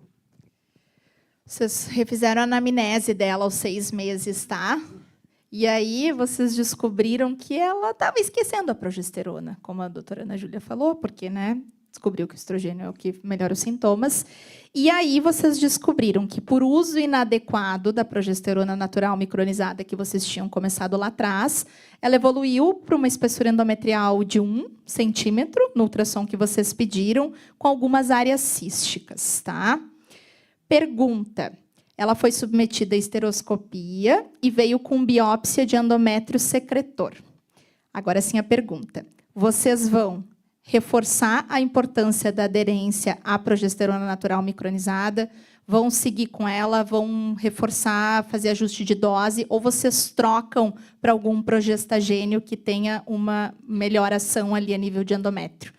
Vocês refizeram a anamnese dela aos 6 meses, tá? E aí vocês descobriram que ela estava esquecendo a progesterona, como a doutora Ana Júlia falou, porque, né, descobriu que o estrogênio é o que melhora os sintomas. E aí vocês descobriram que, por uso inadequado da progesterona natural micronizada que vocês tinham começado lá atrás, ela evoluiu para uma espessura endometrial de 1 centímetro, no ultrassom que vocês pediram, com algumas áreas císticas, tá? Pergunta. Ela foi submetida à esteroscopia e veio com biópsia de endométrio secretor. Agora sim a pergunta. Vocês vão reforçar a importância da aderência à progesterona natural micronizada, vão seguir com ela, vão reforçar, fazer ajuste de dose, ou vocês trocam para algum progestagênio que tenha uma melhor ação ali a nível de endométrio?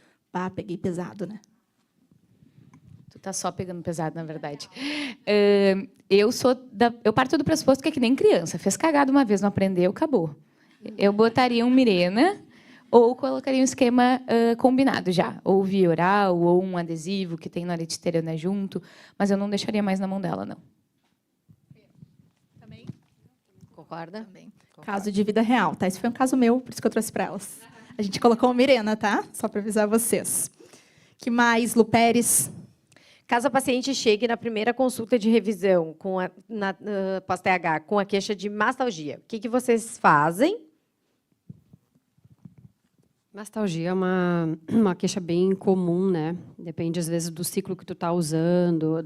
Peguei pesado, né? Tu tá só pegando pesado, na verdade. Eu parto do pressuposto que é que nem criança. Fez cagada uma vez, não aprendeu, acabou. Eu botaria um Mirena ou colocaria um esquema combinado já. Ou via oral, ou um adesivo que tem noritesterona junto. Mas eu não deixaria mais na mão dela, não. Também? Concorda? Também. Caso de vida real, tá? Esse foi um caso meu, por isso que eu trouxe para elas. A gente colocou o Mirena, tá? Só para avisar vocês. Que mais, Lu Pérez? Caso a paciente chegue na primeira consulta de revisão pós-TH com a queixa de mastalgia, o que vocês fazem? Mastalgia é uma queixa bem comum, né? Depende, às vezes, do ciclo que tu está usando,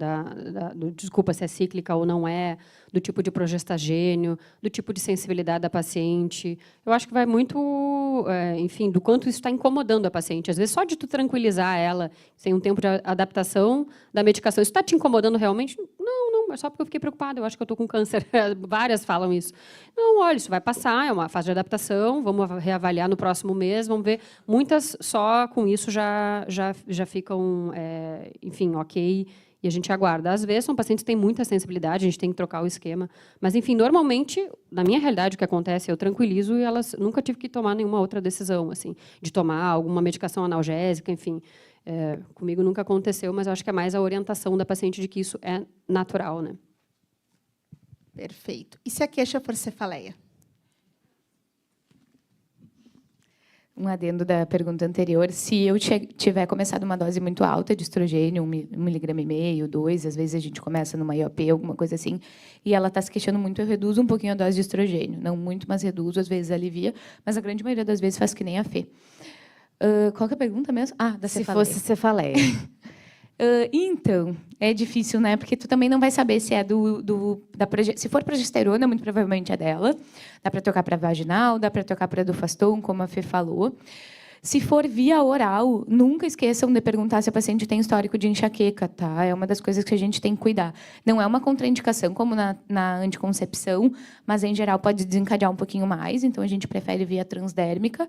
desculpa se é cíclica ou não é, do tipo de progestagênio, do tipo de sensibilidade da paciente. Eu acho que vai muito, enfim, do quanto isso está incomodando a paciente. Às vezes, só de tu tranquilizar ela, sem um tempo de adaptação da medicação. Isso está te incomodando realmente? Não, é só porque eu fiquei preocupada, eu acho que eu estou com câncer. Várias falam isso. Não, olha, isso vai passar, é uma fase de adaptação, vamos reavaliar no próximo mês, vamos ver. Muitas só com isso já ficam, enfim, ok, e a gente aguarda. Às vezes, são pacientes que têm muita sensibilidade, a gente tem que trocar o esquema. Mas, enfim, normalmente, na minha realidade, o que acontece, eu tranquilizo e elas nunca tive que tomar nenhuma outra decisão, assim, de tomar alguma medicação analgésica, enfim. Comigo nunca aconteceu, mas eu acho que é mais a orientação da paciente de que isso é natural, né? Perfeito. E se a queixa for cefaleia? Um adendo da pergunta anterior, se eu tiver começado uma dose muito alta de estrogênio, 1,5 mg, 2, às vezes a gente começa numa IOP, alguma coisa assim, e ela está se queixando muito, eu reduzo um pouquinho a dose de estrogênio. Não muito, mas reduzo, às vezes alivia, mas a grande maioria das vezes faz que nem a Fê. Qual que é a pergunta mesmo? Da cefaleia. Se fosse cefaleia. Então, é difícil, né? Porque tu também não vai saber se é se for progesterona, muito provavelmente é dela. Dá para trocar para vaginal, dá para trocar para Dufaston, como a Fê falou. Se for via oral, nunca esqueçam de perguntar se a paciente tem histórico de enxaqueca, tá? É uma das coisas que a gente tem que cuidar. Não é uma contraindicação, como na anticoncepção, mas, em geral, pode desencadear um pouquinho mais. Então, a gente prefere via transdérmica.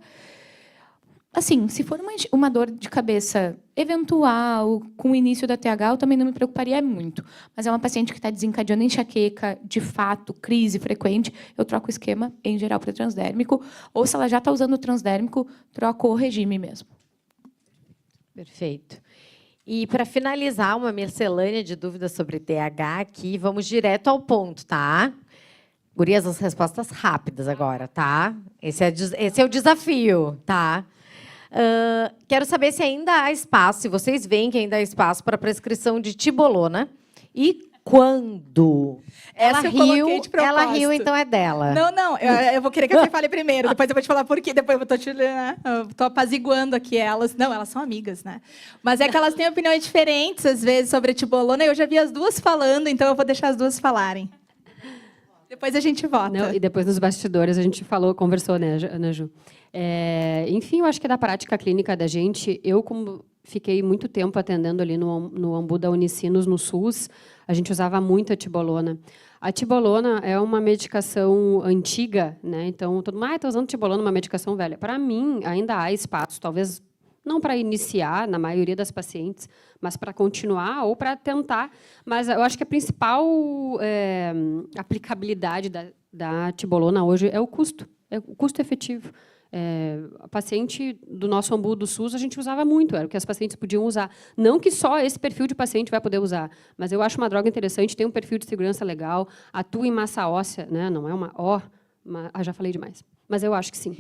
Assim, se for uma dor de cabeça eventual, com o início da TH, eu também não me preocuparia muito. Mas é uma paciente que está desencadeando enxaqueca, de fato, crise frequente, eu troco o esquema, em geral, para transdérmico. Ou, se ela já está usando o transdérmico, troco o regime mesmo. Perfeito. E, para finalizar, uma miscelânea de dúvidas sobre TH aqui, vamos direto ao ponto, tá? Gurias, as respostas rápidas agora, tá? Esse é o desafio, tá? Quero saber se ainda há espaço, se vocês veem que ainda há espaço para prescrição de tibolona e Quando? Essa eu coloquei de ela propósito. riu, então é dela. Não, eu vou querer que a Fê fale primeiro, depois eu vou te falar por quê, depois eu tô apaziguando aqui elas. Não, elas são amigas, né? Mas é que elas têm opiniões diferentes, às vezes, sobre a tibolona, e eu já vi as duas falando, então eu vou deixar as duas falarem. Depois a gente vota. Não, e depois nos bastidores a gente conversou, né, Ju? Enfim, eu acho que é da prática clínica da gente. Eu, como fiquei muito tempo atendendo ali no Ambu da Unicinos, no SUS, a gente usava muito a tibolona. A tibolona é uma medicação antiga, né? Então, todo mundo, está usando tibolona, uma medicação velha. Para mim, ainda há espaço, talvez não para iniciar, na maioria das pacientes, mas para continuar ou para tentar. Mas eu acho que a principal aplicabilidade da tibolona hoje é o custo efetivo. A paciente do nosso Ambu do SUS, a gente usava muito, era o que as pacientes podiam usar. Não que só esse perfil de paciente vai poder usar, mas eu acho uma droga interessante, tem um perfil de segurança legal, atua em massa óssea, né? Não é uma... já falei demais. Mas eu acho que sim.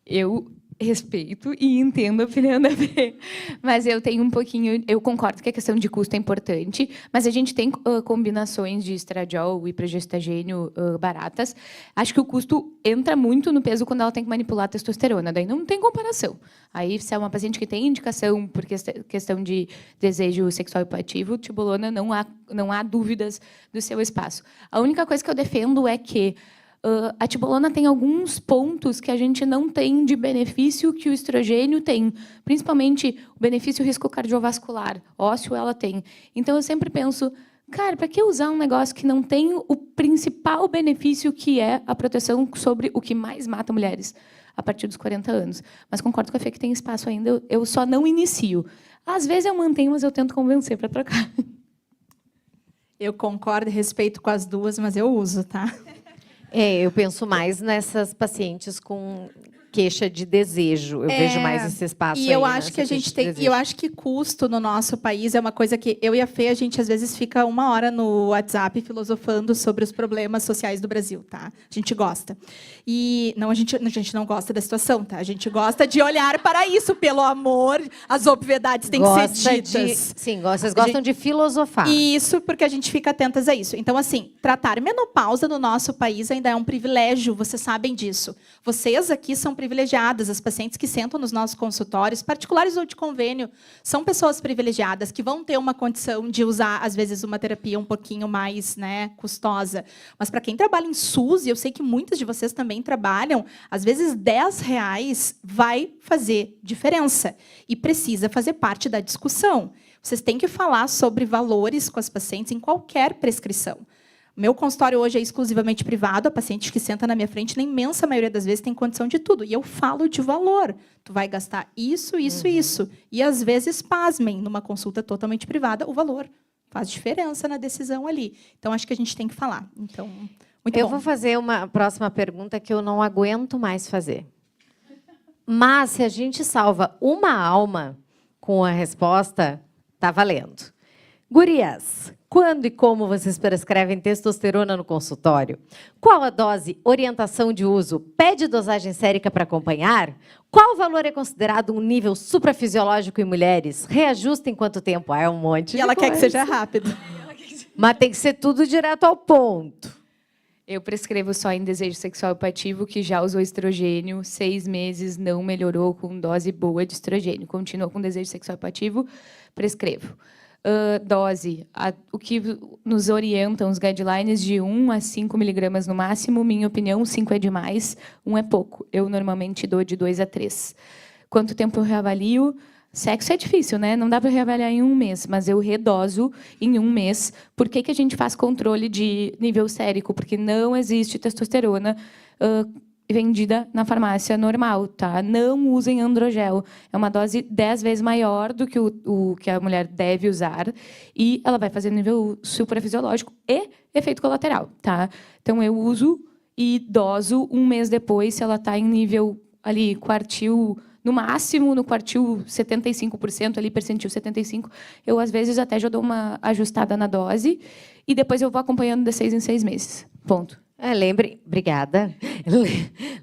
Eu respeito e entendo a opinião da Fê, mas eu tenho um pouquinho... Eu concordo que a questão de custo é importante, mas a gente tem combinações de estradiol e progestagênio baratas. Acho que o custo entra muito no peso quando ela tem que manipular a testosterona, daí não tem comparação. Aí, se é uma paciente que tem indicação por questão de desejo sexual hipoativo, tibolona, não há dúvidas do seu espaço. A única coisa que eu defendo é que a tibolona tem alguns pontos que a gente não tem de benefício que o estrogênio tem, principalmente o benefício risco cardiovascular, ósseo ela tem. Então, eu sempre penso, cara, para que usar um negócio que não tem o principal benefício, que é a proteção sobre o que mais mata mulheres a partir dos 40 anos? Mas concordo com a Fê que tem espaço ainda, eu só não inicio. Às vezes eu mantenho, mas eu tento convencer para trocar. Eu concordo e respeito com as duas, mas eu uso, tá? Eu penso mais nessas pacientes com queixa de desejo. Eu vejo mais esse espaço. E eu acho que a gente tem. E eu acho que custo no nosso país é uma coisa que eu e a Fê, a gente às vezes fica 1 hora no WhatsApp filosofando sobre os problemas sociais do Brasil, tá? A gente gosta. E não, a gente não gosta da situação, tá? A gente gosta de olhar para isso, pelo amor, as obviedades têm que ser ditas. Sim, vocês gostam de filosofar. Isso, porque a gente fica atentas a isso. Então, assim, tratar menopausa no nosso país ainda é um privilégio, vocês sabem disso. Vocês aqui são privilegiadas, as pacientes que sentam nos nossos consultórios, particulares ou de convênio, são pessoas privilegiadas que vão ter uma condição de usar, às vezes, uma terapia um pouquinho mais, né, custosa. Mas para quem trabalha em SUS, e eu sei que muitas de vocês também trabalham, às vezes R$10 vai fazer diferença e precisa fazer parte da discussão. Vocês têm que falar sobre valores com as pacientes em qualquer prescrição. Meu consultório hoje é exclusivamente privado, a paciente que senta na minha frente, na imensa maioria das vezes, tem condição de tudo. E eu falo de valor. Tu vai gastar isso, isso, isso. E, às vezes, pasmem, numa consulta totalmente privada, o valor faz diferença na decisão ali. Então, acho que a gente tem que falar. Então, muito bom. Eu vou fazer uma próxima pergunta que eu não aguento mais fazer. Mas, se a gente salva uma alma com a resposta, tá valendo. Gurias, quando e como vocês prescrevem testosterona no consultório? Qual a dose, orientação de uso? Pede dosagem sérica para acompanhar? Qual valor é considerado um nível suprafisiológico em mulheres? Reajusta em quanto tempo? É um monte de ela coisa. quer que seja rápido. Mas tem que ser tudo direto ao ponto. Eu prescrevo só em desejo sexual hipoativo, que já usou estrogênio, 6 meses, não melhorou com dose boa de estrogênio. Continua com desejo sexual hipoativo, prescrevo. Dose, o que nos orientam os guidelines de 1 a 5 miligramas no máximo. Minha opinião, 5 é demais, 1 é pouco. Eu normalmente dou de 2 a 3. Quanto tempo eu reavalio? Sexo é difícil, né? Não dá para reavaliar em 1 mês, mas eu redoso em 1 mês. Por que a gente faz controle de nível sérico? Porque não existe testosterona vendida na farmácia normal, tá? Não usem androgel. É uma dose 10 vezes maior do que o que a mulher deve usar e ela vai fazer nível suprafisiológico e efeito colateral, tá? Então, eu uso e doso 1 mês depois, se ela está em nível ali quartil, no máximo no quartil 75%, ali percentil 75%, eu às vezes até já dou uma ajustada na dose e depois eu vou acompanhando de 6 em 6 meses. Ponto. Obrigada.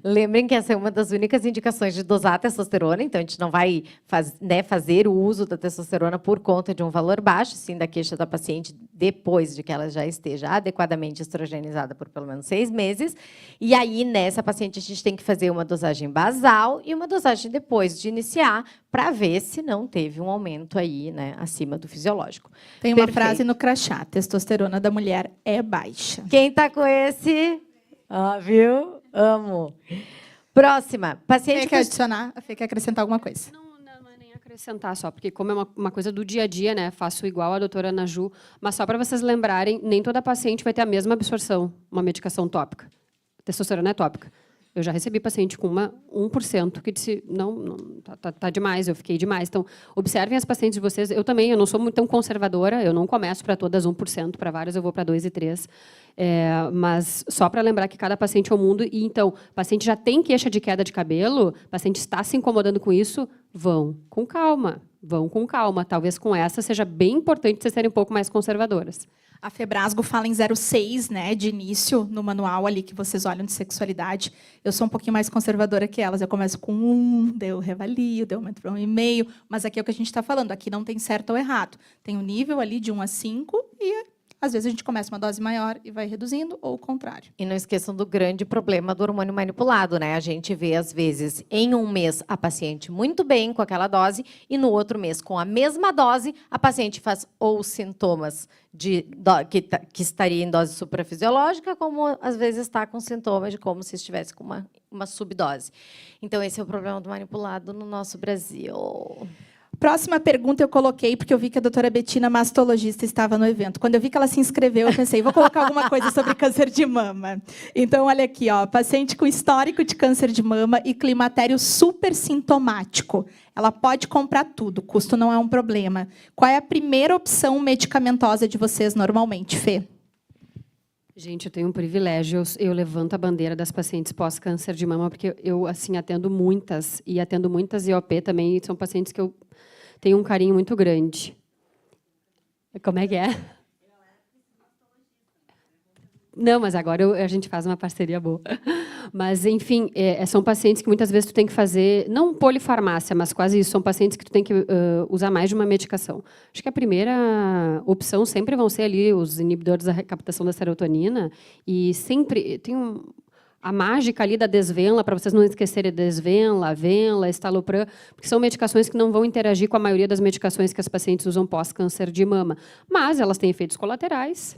Lembrem que essa é uma das únicas indicações de dosar a testosterona, então a gente não vai fazer o uso da testosterona por conta de um valor baixo, sim da queixa da paciente depois de que ela já esteja adequadamente estrogenizada por pelo menos 6 meses. E aí, nessa paciente, a gente tem que fazer uma dosagem basal e uma dosagem depois de iniciar, para ver se não teve um aumento aí, né, acima do fisiológico. Tem uma Perfeito. frase no crachá: testosterona da mulher é baixa. Quem está com esse? Viu? Amo. Próxima. Paciente Fê quer adicionar? A Fê quer acrescentar alguma coisa? Não é nem acrescentar só, porque como é uma coisa do dia a dia, né? Faço igual a doutora Ana Ju, mas só para vocês lembrarem, nem toda paciente vai ter a mesma absorção, uma medicação tópica. Testosterona é tópica. Eu já recebi paciente com 1% que disse, não tá demais, eu fiquei demais. Então, observem as pacientes de vocês. Eu também, eu não sou muito tão conservadora, eu não começo para todas 1%, para várias eu vou para 2 e 3. Mas só para lembrar que cada paciente é um mundo. E, então, o paciente já tem queixa de queda de cabelo, o paciente está se incomodando com isso, vão com calma. Vão com calma. Talvez com essa seja bem importante vocês serem um pouco mais conservadoras. A Febrasgo fala em 0,6, né, de início, no manual ali que vocês olham de sexualidade. Eu sou um pouquinho mais conservadora que elas. Eu começo com 1, daí eu revalio, daí eu aumento para 1,5. Mas aqui é o que a gente está falando. Aqui não tem certo ou errado. Tem um nível ali de 1 a 5 e, às vezes, a gente começa uma dose maior e vai reduzindo, ou o contrário. E não esqueçam do grande problema do hormônio manipulado, né? A gente vê, às vezes, em um mês, a paciente muito bem com aquela dose, e no outro mês, com a mesma dose, a paciente faz ou sintomas que estaria em dose suprafisiológica, como, às vezes, está com sintomas de como se estivesse com uma subdose. Então, esse é o problema do manipulado no nosso Brasil. Próxima pergunta eu coloquei, porque eu vi que a doutora Betina, mastologista, estava no evento. Quando eu vi que ela se inscreveu, eu pensei, vou colocar alguma coisa sobre câncer de mama. Então, olha aqui, ó, paciente com histórico de câncer de mama e climatério super sintomático. Ela pode comprar tudo, custo não é um problema. Qual é a primeira opção medicamentosa de vocês, normalmente, Fê? Gente, eu tenho um privilégio, eu levanto a bandeira das pacientes pós-câncer de mama, porque eu, assim, atendo muitas IOP também, e são pacientes que eu tenho um carinho muito grande. Como é que é? Não, mas agora a gente faz uma parceria boa. Mas, enfim, são pacientes que muitas vezes tu tem que fazer, não polifarmácia, mas quase isso, são pacientes que tu tem que usar mais de uma medicação. Acho que a primeira opção sempre vão ser ali os inibidores da recaptação da serotonina, e sempre tem a mágica ali da Desvenla, para vocês não esquecerem, Desvenla, Venla, Estalopram, porque são medicações que não vão interagir com a maioria das medicações que as pacientes usam pós-câncer de mama, mas elas têm efeitos colaterais.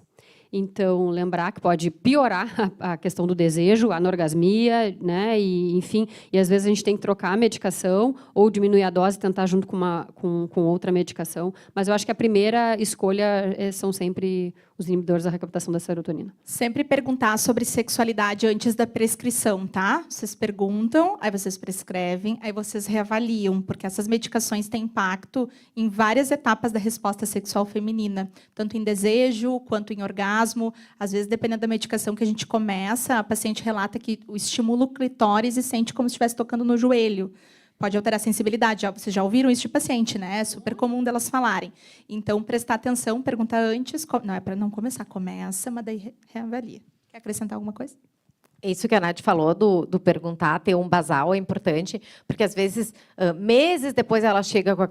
Então, lembrar que pode piorar a questão do desejo, a anorgasmia, né? E, enfim, e às vezes a gente tem que trocar a medicação ou diminuir a dose e tentar junto com outra medicação. Mas eu acho que a primeira escolha são sempre os inibidores da recaptação da serotonina. Sempre perguntar sobre sexualidade antes da prescrição, tá? Vocês perguntam, aí vocês prescrevem, aí vocês reavaliam, porque essas medicações têm impacto em várias etapas da resposta sexual feminina, tanto em desejo quanto em orgasmo. Às vezes, dependendo da medicação que a gente começa, a paciente relata que estimula o clitóris e sente como se estivesse tocando no joelho. Pode alterar a sensibilidade. Vocês já ouviram isso de paciente, né? É super comum delas falarem. Então, prestar atenção, perguntar antes. Não é para não começar, começa, mas daí reavalia. Quer acrescentar alguma coisa? Isso que a Nath falou do perguntar, ter um basal é importante, porque às vezes, meses depois ela chega com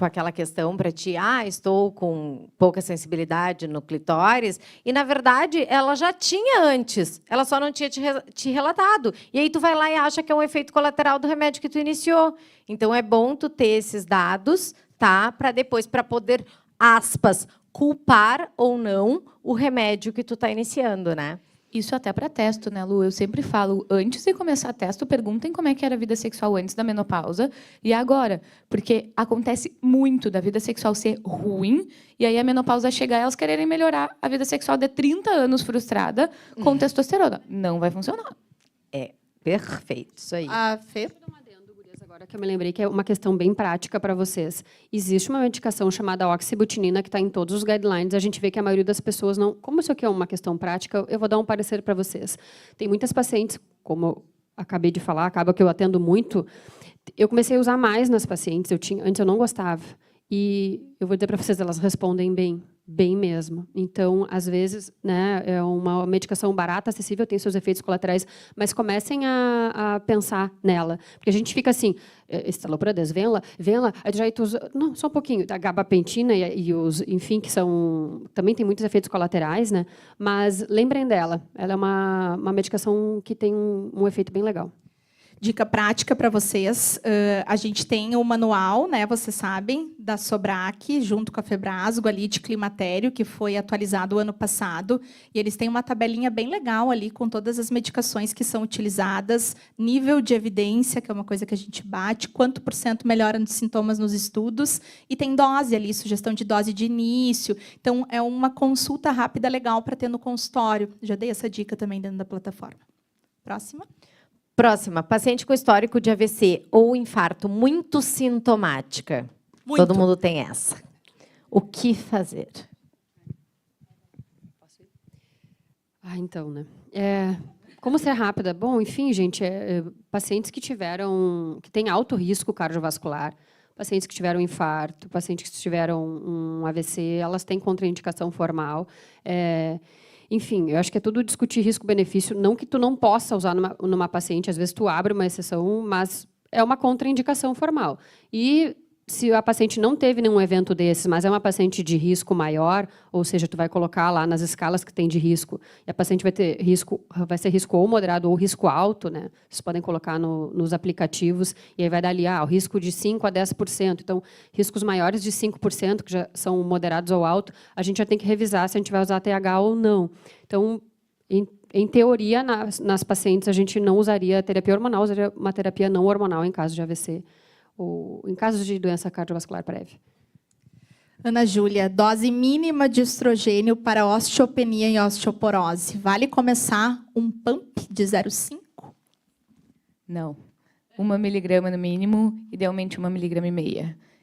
aquela questão para ti, estou com pouca sensibilidade no clitóris, e na verdade ela já tinha antes, ela só não tinha te relatado. E aí tu vai lá e acha que é um efeito colateral do remédio que tu iniciou. Então é bom tu ter esses dados, tá? Para depois, para poder, aspas, culpar ou não o remédio que tu está iniciando, né? Isso até para testo, né, Lu? Eu sempre falo, antes de começar testo, perguntem como é que era a vida sexual antes da menopausa e agora. Porque acontece muito da vida sexual ser ruim e aí a menopausa chegar e elas quererem melhorar a vida sexual de 30 anos frustrada com testosterona. Não vai funcionar. É perfeito, isso aí. A Fê? Agora que eu me lembrei que é uma questão bem prática para vocês. Existe uma medicação chamada oxibutinina que está em todos os guidelines. A gente vê que a maioria das pessoas não... Como isso aqui é uma questão prática, eu vou dar um parecer para vocês. Tem muitas pacientes, como eu acabei de falar, acaba que eu atendo muito. Eu comecei a usar mais nas pacientes. Antes eu não gostava. E eu vou dizer para vocês, elas respondem bem. bem mesmo. Então, às vezes, né, é uma medicação barata, acessível, tem seus efeitos colaterais, mas comecem a pensar nela. Porque a gente fica assim, estalopradez, Venla, aí já tu usa, não, só um pouquinho, a gabapentina e os, enfim, que são, também tem muitos efeitos colaterais, né, mas lembrem dela, ela é uma medicação que tem um efeito bem legal. Dica prática para vocês, a gente tem o manual, né, vocês sabem, da Sobrac, junto com a Febrasgo, ali de climatério, que foi atualizado o ano passado, e eles têm uma tabelinha bem legal ali, com todas as medicações que são utilizadas, nível de evidência, que é uma coisa que a gente bate, quanto % melhora nos sintomas nos estudos, e tem dose ali, sugestão de dose de início. Então, é uma consulta rápida legal para ter no consultório. Já dei essa dica também dentro da plataforma. Próxima. Próxima, paciente com histórico de AVC ou infarto muito sintomática. Muito. Todo mundo tem essa. O que fazer? Então, né? Como ser rápida? Bom, enfim, gente, pacientes que têm alto risco cardiovascular, pacientes que tiveram infarto, pacientes que tiveram um AVC, elas têm contraindicação formal. Enfim, eu acho que é tudo discutir risco-benefício, não que tu não possa usar numa paciente, às vezes tu abre uma exceção, mas é uma contraindicação formal. E se a paciente não teve nenhum evento desses, mas é uma paciente de risco maior, ou seja, tu vai colocar lá nas escalas que tem de risco, e a paciente vai ser risco ou moderado ou risco alto, né? Vocês podem colocar nos aplicativos, e aí vai dar ali, o risco de 5% a 10%. Então, riscos maiores de 5%, que já são moderados ou alto, a gente já tem que revisar se a gente vai usar TH ou não. Então, em teoria, nas pacientes, a gente não usaria terapia hormonal, usaria uma terapia não hormonal em caso de AVC, ou em casos de doença cardiovascular prévia. Ana Júlia, dose mínima de estrogênio para osteopenia e osteoporose. Vale começar um pump de 0,5? Não. 1 miligrama no mínimo, idealmente 1,5 miligrama.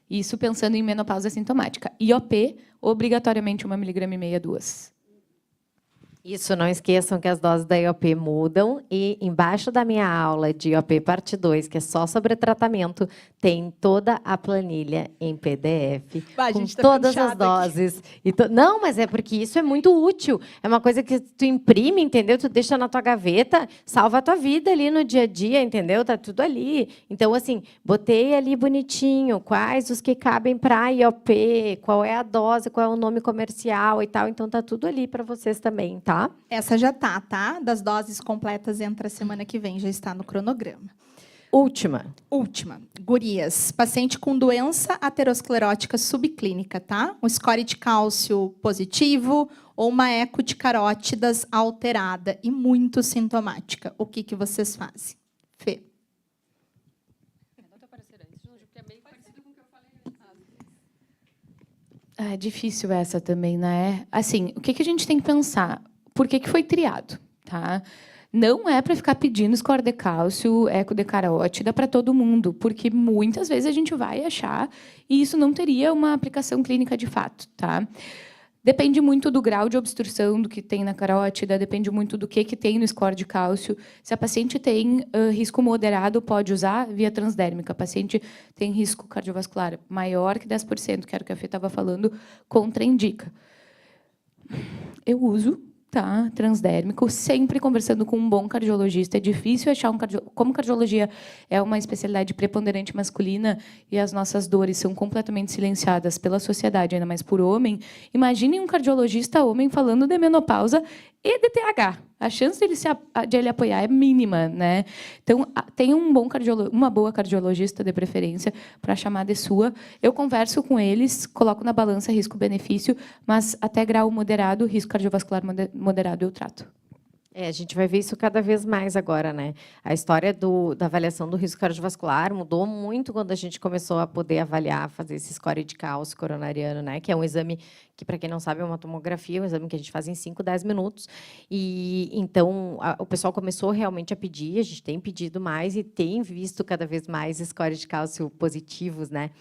Isso pensando em menopausa sintomática. IOP, obrigatoriamente 1,5 miligrama, 2. Isso, não esqueçam que as doses da IOP mudam e embaixo da minha aula de IOP parte 2, que é só sobre tratamento, tem toda a planilha em PDF, com todas as doses. Não, mas é porque isso é muito útil. É uma coisa que tu imprime, entendeu? Tu deixa na tua gaveta, salva a tua vida ali no dia a dia, entendeu? Tá tudo ali. Então, assim, botei ali bonitinho, quais os que cabem para IOP, qual é a dose, qual é o nome comercial e tal. Então, tá tudo ali para vocês também, tá? Essa já tá? Das doses completas entra a semana que vem, já está no cronograma. Última. Gurias, paciente com doença aterosclerótica subclínica, tá? Um score de cálcio positivo ou uma eco de carótidas alterada e muito sintomática. O que vocês fazem? Fê. É difícil essa também, né? Assim, o que a gente tem que pensar? Por que foi triado? Tá? Não é para ficar pedindo score de cálcio, eco de carótida para todo mundo, porque muitas vezes a gente vai achar e isso não teria uma aplicação clínica de fato. Tá? Depende muito do grau de obstrução do que tem na carótida, depende muito do que tem no score de cálcio. Se a paciente tem risco moderado, pode usar via transdérmica. A paciente tem risco cardiovascular maior que 10%, que era o que a Fê estava falando, contraindica. Eu uso, tá, transdérmico, sempre conversando com um bom cardiologista. É difícil achar um cardiologista. Como cardiologia é uma especialidade preponderante masculina e as nossas dores são completamente silenciadas pela sociedade, ainda mais por homem, imagine um cardiologista homem falando de menopausa e de TH. A chance de ele apoiar é mínima, né? Então, tem uma boa cardiologista de preferência para chamar de sua. Eu converso com eles, coloco na balança risco-benefício, mas até grau moderado, risco cardiovascular moderado eu trato. A gente vai ver isso cada vez mais agora, né? A história da avaliação do risco cardiovascular mudou muito quando a gente começou a poder avaliar, fazer esse score de cálcio coronariano, né? Que é um exame que, para quem não sabe, é uma tomografia, um exame que a gente faz em 5, 10 minutos. E então o pessoal começou realmente a pedir, a gente tem pedido mais e tem visto cada vez mais scores de cálcio positivos, né?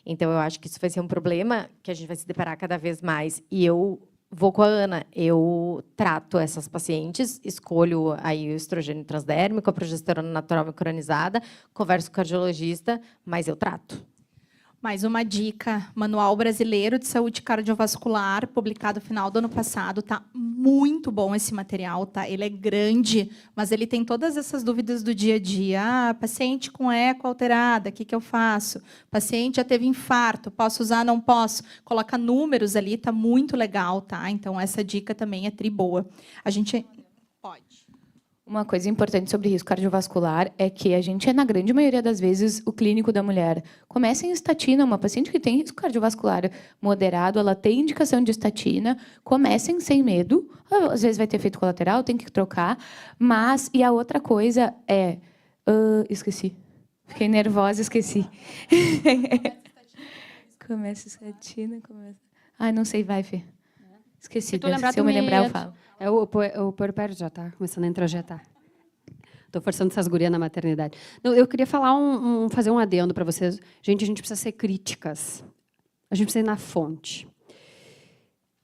Então eu acho que isso vai ser um problema que a gente vai se deparar cada vez mais. E eu vou com a Ana, eu trato essas pacientes, escolho aí o estrogênio transdérmico, a progesterona natural micronizada, converso com o cardiologista, mas eu trato. Mais uma dica, Manual Brasileiro de Saúde Cardiovascular, publicado no final do ano passado. Tá muito bom esse material, tá? Ele é grande, mas ele tem todas essas dúvidas do dia a dia. Ah, paciente com eco alterada, o que eu faço? Paciente já teve infarto, posso usar, não posso? Coloca números ali, tá muito legal, tá? Então, essa dica também é tri boa. A gente pode. Uma coisa importante sobre risco cardiovascular é que a gente é, na grande maioria das vezes, o clínico da mulher. Começa em estatina, uma paciente que tem risco cardiovascular moderado, ela tem indicação de estatina, comecem sem medo. Às vezes vai ter efeito colateral, tem que trocar. Mas, e a outra coisa é... esqueci. Fiquei nervosa, esqueci. Começa estatina, começa... Ai, não sei, vai, Fê. Esqueci, se eu me lembrar, eu falo. O puerpério já está começando a introjetar. Estou forçando essas gurias na maternidade. Não, eu queria falar fazer um adendo para vocês. Gente, a gente precisa ser críticas. A gente precisa ir na fonte.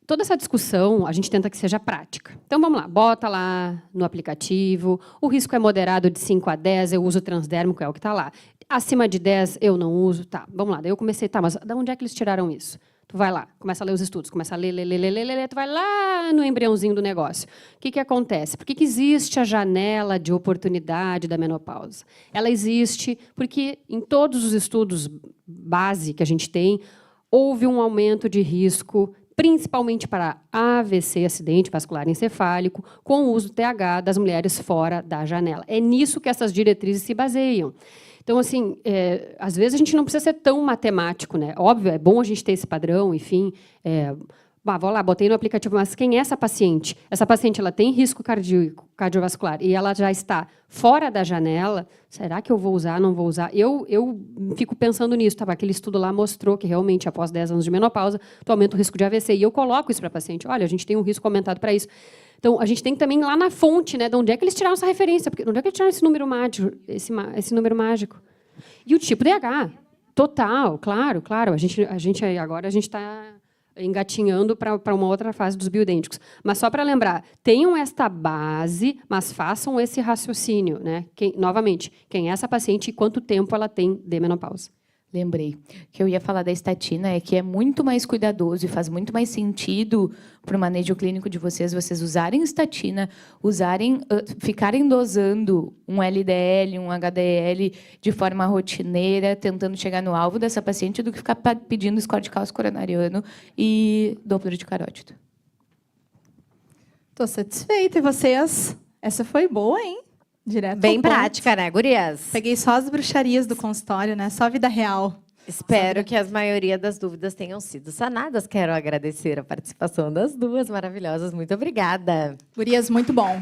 Toda essa discussão, a gente tenta que seja prática. Então, vamos lá. Bota lá no aplicativo. O risco é moderado de 5 a 10. Eu uso transdérmico, é o que está lá. Acima de 10, eu não uso. Tá, vamos lá. Daí eu comecei, tá, mas de onde é que eles tiraram isso? Tu vai lá, começa a ler os estudos, começa a ler, tu vai lá no embriãozinho do negócio. O que acontece? Por que existe a janela de oportunidade da menopausa? Ela existe porque em todos os estudos base que a gente tem, houve um aumento de risco, principalmente para AVC, acidente vascular encefálico, com o uso do TH das mulheres fora da janela. É nisso que essas diretrizes se baseiam. Então, assim, às vezes a gente não precisa ser tão matemático, né? Óbvio, é bom a gente ter esse padrão, enfim. Vou lá, botei no aplicativo, mas quem é essa paciente? Essa paciente ela tem risco cardiovascular e ela já está fora da janela. Será que eu vou usar, não vou usar? Eu fico pensando nisso. Tá? Aquele estudo lá mostrou que realmente, após 10 anos de menopausa, tu aumenta o risco de AVC. E eu coloco isso para a paciente. Olha, a gente tem um risco aumentado para isso. Então, a gente tem que também ir lá na fonte, né, de onde é que eles tiraram essa referência, porque de onde é que eles tiraram esse número mágico, esse número mágico. E o tipo DH, total, claro. Agora a gente está engatinhando para uma outra fase dos bioidênticos. Mas só para lembrar, tenham esta base, mas façam esse raciocínio, né? Novamente, quem é essa paciente e quanto tempo ela tem de menopausa. Lembrei. O que eu ia falar da estatina é que é muito mais cuidadoso e faz muito mais sentido para o manejo clínico de vocês usarem estatina, ficarem dosando um LDL, um HDL de forma rotineira, tentando chegar no alvo dessa paciente, do que ficar pedindo score de cálcio coronariano e Doppler de carótido. Estou satisfeita. E vocês? Essa foi boa, hein? Direto Bem ao ponto. prática, né, gurias? Peguei só as bruxarias do consultório, né? Só a vida real. Espero que a maioria das dúvidas tenham sido sanadas. Quero agradecer a participação das duas maravilhosas. Muito obrigada. Gurias, muito bom.